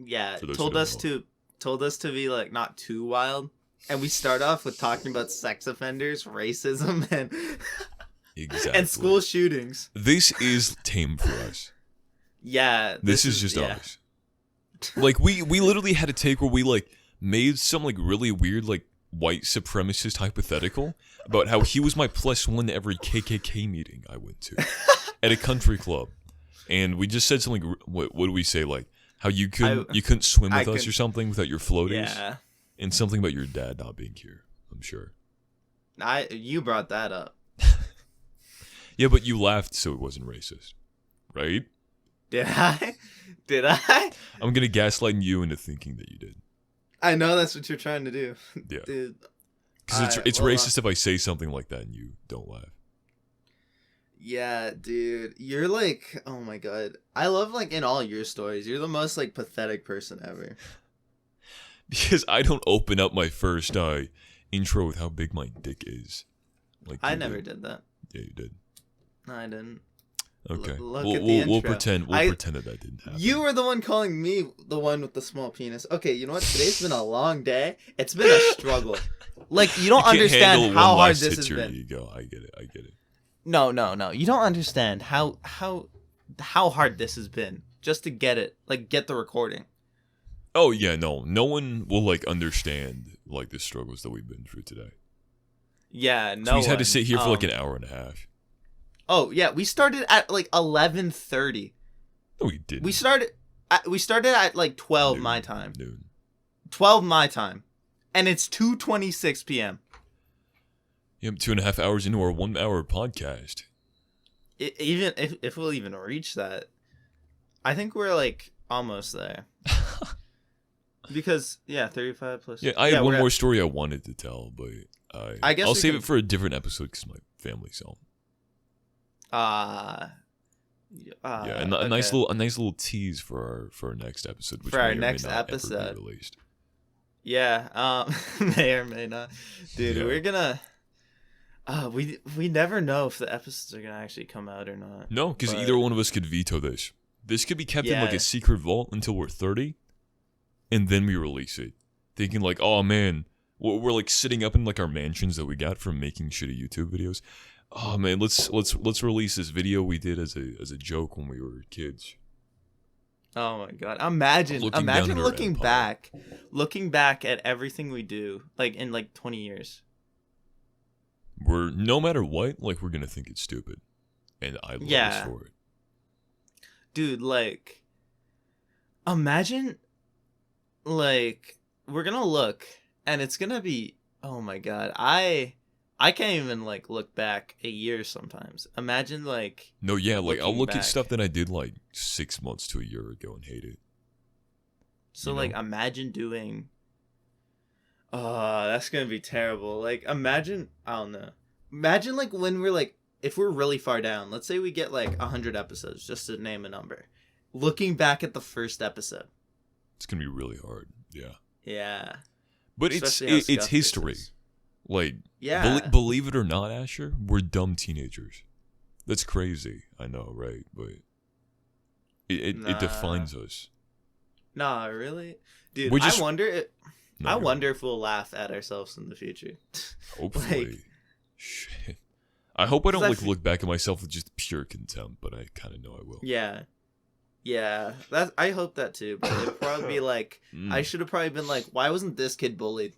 [SPEAKER 2] yeah,
[SPEAKER 1] For those
[SPEAKER 2] told
[SPEAKER 1] who
[SPEAKER 2] us
[SPEAKER 1] don't
[SPEAKER 2] to be like not too wild, and we start off with talking about sex offenders, racism, and
[SPEAKER 1] Exactly.
[SPEAKER 2] and school shootings.
[SPEAKER 1] This is tame for us.
[SPEAKER 2] Yeah,
[SPEAKER 1] This is just
[SPEAKER 2] yeah.
[SPEAKER 1] us. Like we literally had a take where we like made some like really weird like white supremacist hypothetical about how he was my +1 to every KKK meeting I went to at a country club, and we just said something. What do we say? Like how you couldn't swim with us or something without your floaties,
[SPEAKER 2] Yeah,
[SPEAKER 1] and something about your dad not being here. I'm sure.
[SPEAKER 2] you brought that up.
[SPEAKER 1] Yeah, but you laughed, so it wasn't racist, right?
[SPEAKER 2] Did I? Did I?
[SPEAKER 1] I'm gonna gaslight you into thinking that you did.
[SPEAKER 2] I know that's what you're trying to do.
[SPEAKER 1] Yeah.
[SPEAKER 2] Dude.
[SPEAKER 1] Because
[SPEAKER 2] Alright,
[SPEAKER 1] it's
[SPEAKER 2] well,
[SPEAKER 1] racist if I say something like that and you don't laugh.
[SPEAKER 2] Yeah, dude. You're like, oh my god. I love like in all your stories, you're the most like pathetic person ever.
[SPEAKER 1] Because I don't open up my first intro with how big my dick is. Like
[SPEAKER 2] I
[SPEAKER 1] you
[SPEAKER 2] never did that.
[SPEAKER 1] Yeah, you did.
[SPEAKER 2] No, I didn't.
[SPEAKER 1] Okay.
[SPEAKER 2] Look
[SPEAKER 1] we'll
[SPEAKER 2] at the
[SPEAKER 1] we'll
[SPEAKER 2] intro.
[SPEAKER 1] pretend that didn't happen.
[SPEAKER 2] You were the one calling me the one with the small penis. Okay, you know what? Today's been a long day. It's been a struggle. Like, you don't
[SPEAKER 1] can't
[SPEAKER 2] understand
[SPEAKER 1] handle
[SPEAKER 2] how
[SPEAKER 1] one
[SPEAKER 2] hard
[SPEAKER 1] last
[SPEAKER 2] this
[SPEAKER 1] hit
[SPEAKER 2] has
[SPEAKER 1] to your
[SPEAKER 2] been.
[SPEAKER 1] ego. I get it.
[SPEAKER 2] No. You don't understand how hard this has been just to get it, like get the recording.
[SPEAKER 1] Oh yeah, no one will like understand like the struggles that we've been through today.
[SPEAKER 2] Yeah,
[SPEAKER 1] So
[SPEAKER 2] no.
[SPEAKER 1] we had to sit here for like
[SPEAKER 2] an.
[SPEAKER 1] an hour and a half.
[SPEAKER 2] Oh yeah, we started at like 11:30.
[SPEAKER 1] No, we didn't.
[SPEAKER 2] We started at like 12
[SPEAKER 1] Noon.
[SPEAKER 2] my time.
[SPEAKER 1] Noon.
[SPEAKER 2] 12 my time, and it's 2:26 p.m.
[SPEAKER 1] Yeah, 2.5 hours into our 1 hour podcast.
[SPEAKER 2] Even if we'll even reach that, I think we're like almost there. Because 35 plus.
[SPEAKER 1] Yeah, I had one more story I wanted to tell, but
[SPEAKER 2] I guess
[SPEAKER 1] I'll save it for a different episode because my family's home. Yeah, a nice little tease for our next episode, which
[SPEAKER 2] for our
[SPEAKER 1] may or
[SPEAKER 2] next
[SPEAKER 1] may not
[SPEAKER 2] episode
[SPEAKER 1] ever be released.
[SPEAKER 2] Yeah, may or may not, dude. Yeah. We're gonna. We never know if the episodes are gonna actually come out or not.
[SPEAKER 1] No, because either one of us could veto this. This could be kept in like a secret vault until we're 30, and then we release it, thinking like, oh man, we're like sitting up in like our mansions that we got from making shitty YouTube videos. Oh man, let's release this video we did as a joke when we were kids.
[SPEAKER 2] Oh my god! Imagine looking back at everything we do, like in like 20 years.
[SPEAKER 1] We're no matter what, like we're gonna think it's stupid, and I love us for it.
[SPEAKER 2] Dude, like, imagine, like, we're gonna look, and it's gonna be, oh my god, I can't even like look back a year sometimes. Imagine like.
[SPEAKER 1] No, yeah, like I'll look at stuff that I did like 6 months to a year ago and hate it.
[SPEAKER 2] So like, imagine doing. Oh, that's gonna be terrible. Like, imagine, I don't know. Imagine like when we're like, if we're really far down, let's say we get like 100 episodes, just to name a number. Looking back at the first episode.
[SPEAKER 1] It's gonna be really hard. Yeah.
[SPEAKER 2] Yeah.
[SPEAKER 1] But it's history. Like, believe it or not, Asher, we're dumb teenagers. That's crazy. I know, right? But it defines us.
[SPEAKER 2] Nah, really? Dude, I wonder if we'll laugh at ourselves in the future.
[SPEAKER 1] Hopefully. Like, shit. I hope I don't like look back at myself with just pure contempt, but I kind of know I will.
[SPEAKER 2] Yeah. Yeah. I hope that too, but it'd probably be like, I should have probably been like, why wasn't this kid bullied?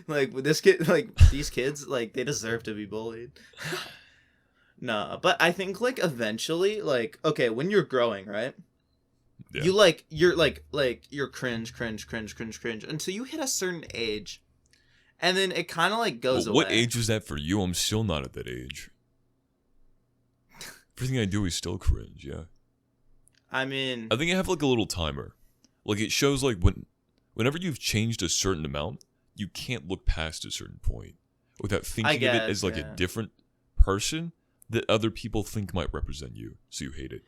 [SPEAKER 2] Like, this kid, like, these kids, like, they deserve to be bullied. Nah, but I think, like, eventually, like, okay, when you're growing, right? Yeah. You're cringe until you hit a certain age. And then it kind of, like, goes away.
[SPEAKER 1] What age was that for you? I'm still not at that age. Everything I do is still cringe, yeah.
[SPEAKER 2] I mean...
[SPEAKER 1] I think I have, like, a little timer. Like, it shows, like, whenever you've changed a certain amount, you can't look past a certain point without thinking of it as, like, a different person that other people think might represent you, so you hate it.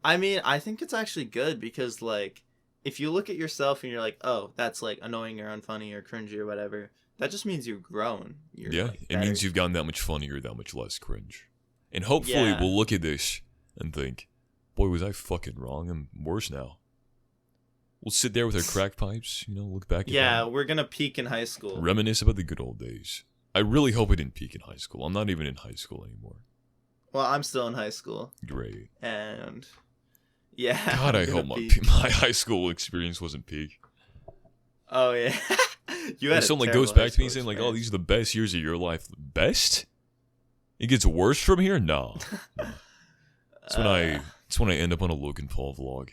[SPEAKER 2] I mean, I think it's actually good because, like, if you look at yourself and you're like, oh, that's, like, annoying or unfunny or cringy or whatever, that just means you've grown.
[SPEAKER 1] It means you've gotten that much funnier, that much less cringe. And hopefully we'll look at this and think, boy, was I fucking wrong. I'm worse now. We'll sit there with our crack pipes, look back at that.
[SPEAKER 2] We're going to peak in high school.
[SPEAKER 1] Reminisce about the good old days. I really hope I didn't peak in high school. I'm not even in high school anymore.
[SPEAKER 2] Well, I'm still in high school.
[SPEAKER 1] Great.
[SPEAKER 2] And, yeah.
[SPEAKER 1] God, I hope my high school experience wasn't peak.
[SPEAKER 2] Oh, yeah. You had
[SPEAKER 1] someone goes back to me saying, like, oh, these are the best years of your life. Best? It gets worse from here? No. That's when I end up on a Logan Paul vlog.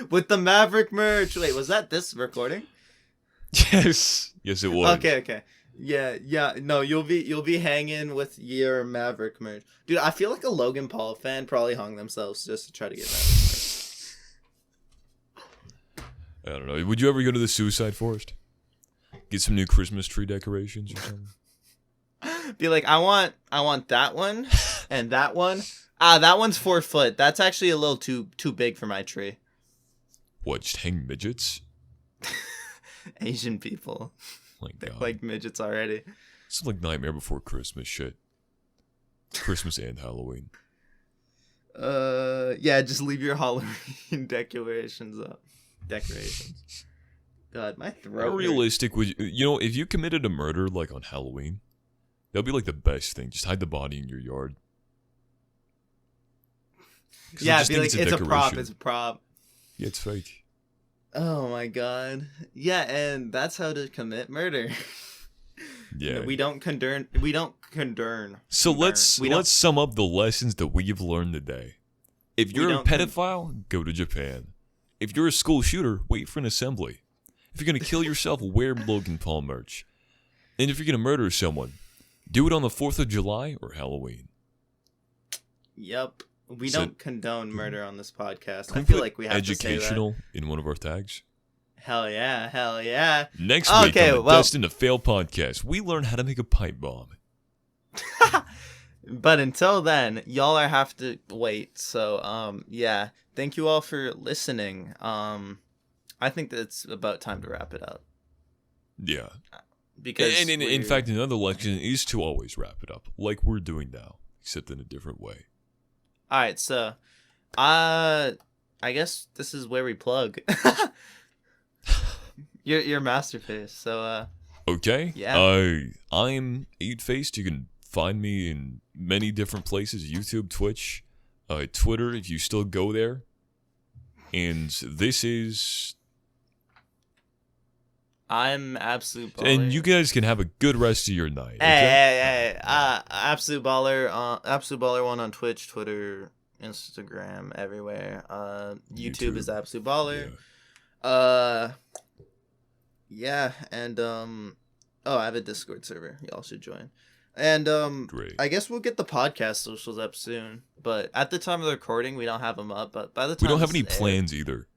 [SPEAKER 2] With the Maverick merch. Wait, was that this recording?
[SPEAKER 1] Yes it was.
[SPEAKER 2] Okay. Yeah. No, you'll be hanging with your Maverick merch, dude. I feel like a Logan Paul fan probably hung themselves just to try to get Maverick merch.
[SPEAKER 1] I don't know. Would you ever go to the Suicide Forest? Get some new Christmas tree decorations or something?
[SPEAKER 2] Be like, I want that one and that one. That one's 4 foot. That's actually a little too big for my tree.
[SPEAKER 1] What, just hang midgets?
[SPEAKER 2] Asian people. They're like midgets already.
[SPEAKER 1] It's like Nightmare Before Christmas shit. Christmas and Halloween.
[SPEAKER 2] Yeah, just leave your Halloween decorations up. God, my throat.
[SPEAKER 1] How realistic would you if you committed a murder like on Halloween, that'd be like the best thing. Just hide the body in your yard.
[SPEAKER 2] Yeah, be like, it's a prop.
[SPEAKER 1] Yeah, it's fake.
[SPEAKER 2] Oh my god. Yeah, and that's how to commit murder.
[SPEAKER 1] Yeah.
[SPEAKER 2] We don't condone.
[SPEAKER 1] So let's sum up the lessons that we've learned today. If you're a pedophile, go to Japan. If you're a school shooter, wait for an assembly. If you're gonna kill yourself, wear Logan Paul merch. And if you're going to murder someone, do it on the 4th of July or Halloween.
[SPEAKER 2] Yep. We
[SPEAKER 1] So-
[SPEAKER 2] don't condone murder on this podcast.
[SPEAKER 1] Can
[SPEAKER 2] I
[SPEAKER 1] we
[SPEAKER 2] feel
[SPEAKER 1] put
[SPEAKER 2] like we have to say that.
[SPEAKER 1] educational in one of our tags?
[SPEAKER 2] Hell yeah, hell yeah.
[SPEAKER 1] Next week
[SPEAKER 2] Okay,
[SPEAKER 1] on the
[SPEAKER 2] well-
[SPEAKER 1] Destined to Fail podcast, we learn how to make a pipe bomb.
[SPEAKER 2] But until then, y'all are have to wait. So yeah, thank you all for listening. I think that it's about time to wrap it up
[SPEAKER 1] Yeah.
[SPEAKER 2] because
[SPEAKER 1] And in fact, another lesson is to always wrap it up, like we're doing now, except in a different way.
[SPEAKER 2] all right. So, I guess this is where we plug. Your masterpiece. So
[SPEAKER 1] Okay?
[SPEAKER 2] Yeah.
[SPEAKER 1] I'm EightFaced. You can find me in many different places, YouTube, Twitch, Twitter, if you still go there. And this is...
[SPEAKER 2] I'm Absolute Baller.
[SPEAKER 1] And you guys can have a good rest of your night. Okay?
[SPEAKER 2] Hey. Absolute Baller. Absolute Baller 1 on Twitch, Twitter, Instagram, everywhere. YouTube is Absolute Baller.
[SPEAKER 1] Yeah.
[SPEAKER 2] Yeah, and I have a Discord server. Y'all should join. And
[SPEAKER 1] Great.
[SPEAKER 2] I guess we'll get the podcast socials up soon. But at the time of the recording, we don't have them up. But by the time
[SPEAKER 1] We don't have
[SPEAKER 2] this
[SPEAKER 1] any
[SPEAKER 2] is aired-
[SPEAKER 1] plans either.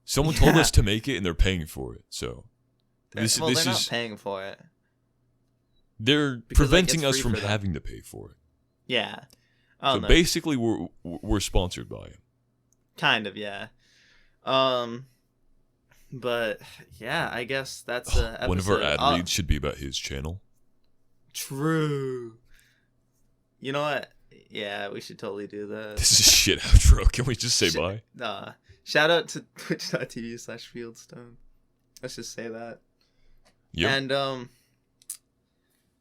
[SPEAKER 1] Someone told
[SPEAKER 2] Yeah.
[SPEAKER 1] us to make it, and they're paying for it. So this
[SPEAKER 2] they're not
[SPEAKER 1] is
[SPEAKER 2] paying for it.
[SPEAKER 1] they're
[SPEAKER 2] Because, like,
[SPEAKER 1] preventing
[SPEAKER 2] it's
[SPEAKER 1] us
[SPEAKER 2] free
[SPEAKER 1] from
[SPEAKER 2] for them.
[SPEAKER 1] having to pay for it.
[SPEAKER 2] Yeah.
[SPEAKER 1] So basically, we're sponsored by it.
[SPEAKER 2] Kind of, yeah. But yeah, I guess that's
[SPEAKER 1] One of our
[SPEAKER 2] episode.
[SPEAKER 1] ad reads should be about his channel.
[SPEAKER 2] True. You know what? Yeah, we should totally do that.
[SPEAKER 1] This is a shit outro. Can we just say bye?
[SPEAKER 2] Shout out to twitch.tv/Fieldstone. Let's just say that.
[SPEAKER 1] Yep.
[SPEAKER 2] And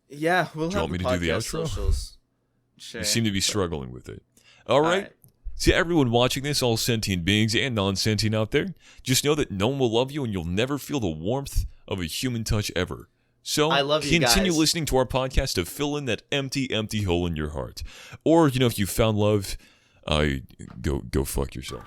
[SPEAKER 2] yeah, we'll
[SPEAKER 1] Do you
[SPEAKER 2] have
[SPEAKER 1] want me
[SPEAKER 2] the
[SPEAKER 1] to do the
[SPEAKER 2] podcast
[SPEAKER 1] outro?
[SPEAKER 2] socials. Sure.
[SPEAKER 1] You seem to be struggling with it. All right.
[SPEAKER 2] Alright.
[SPEAKER 1] To everyone watching this, all sentient beings and non-sentient out there, just know that no one will love you and you'll never feel the warmth of a human touch ever. So
[SPEAKER 2] I love you
[SPEAKER 1] continue
[SPEAKER 2] guys.
[SPEAKER 1] listening to our podcast to fill in that empty hole in your heart. Or, if you found love, go fuck yourself.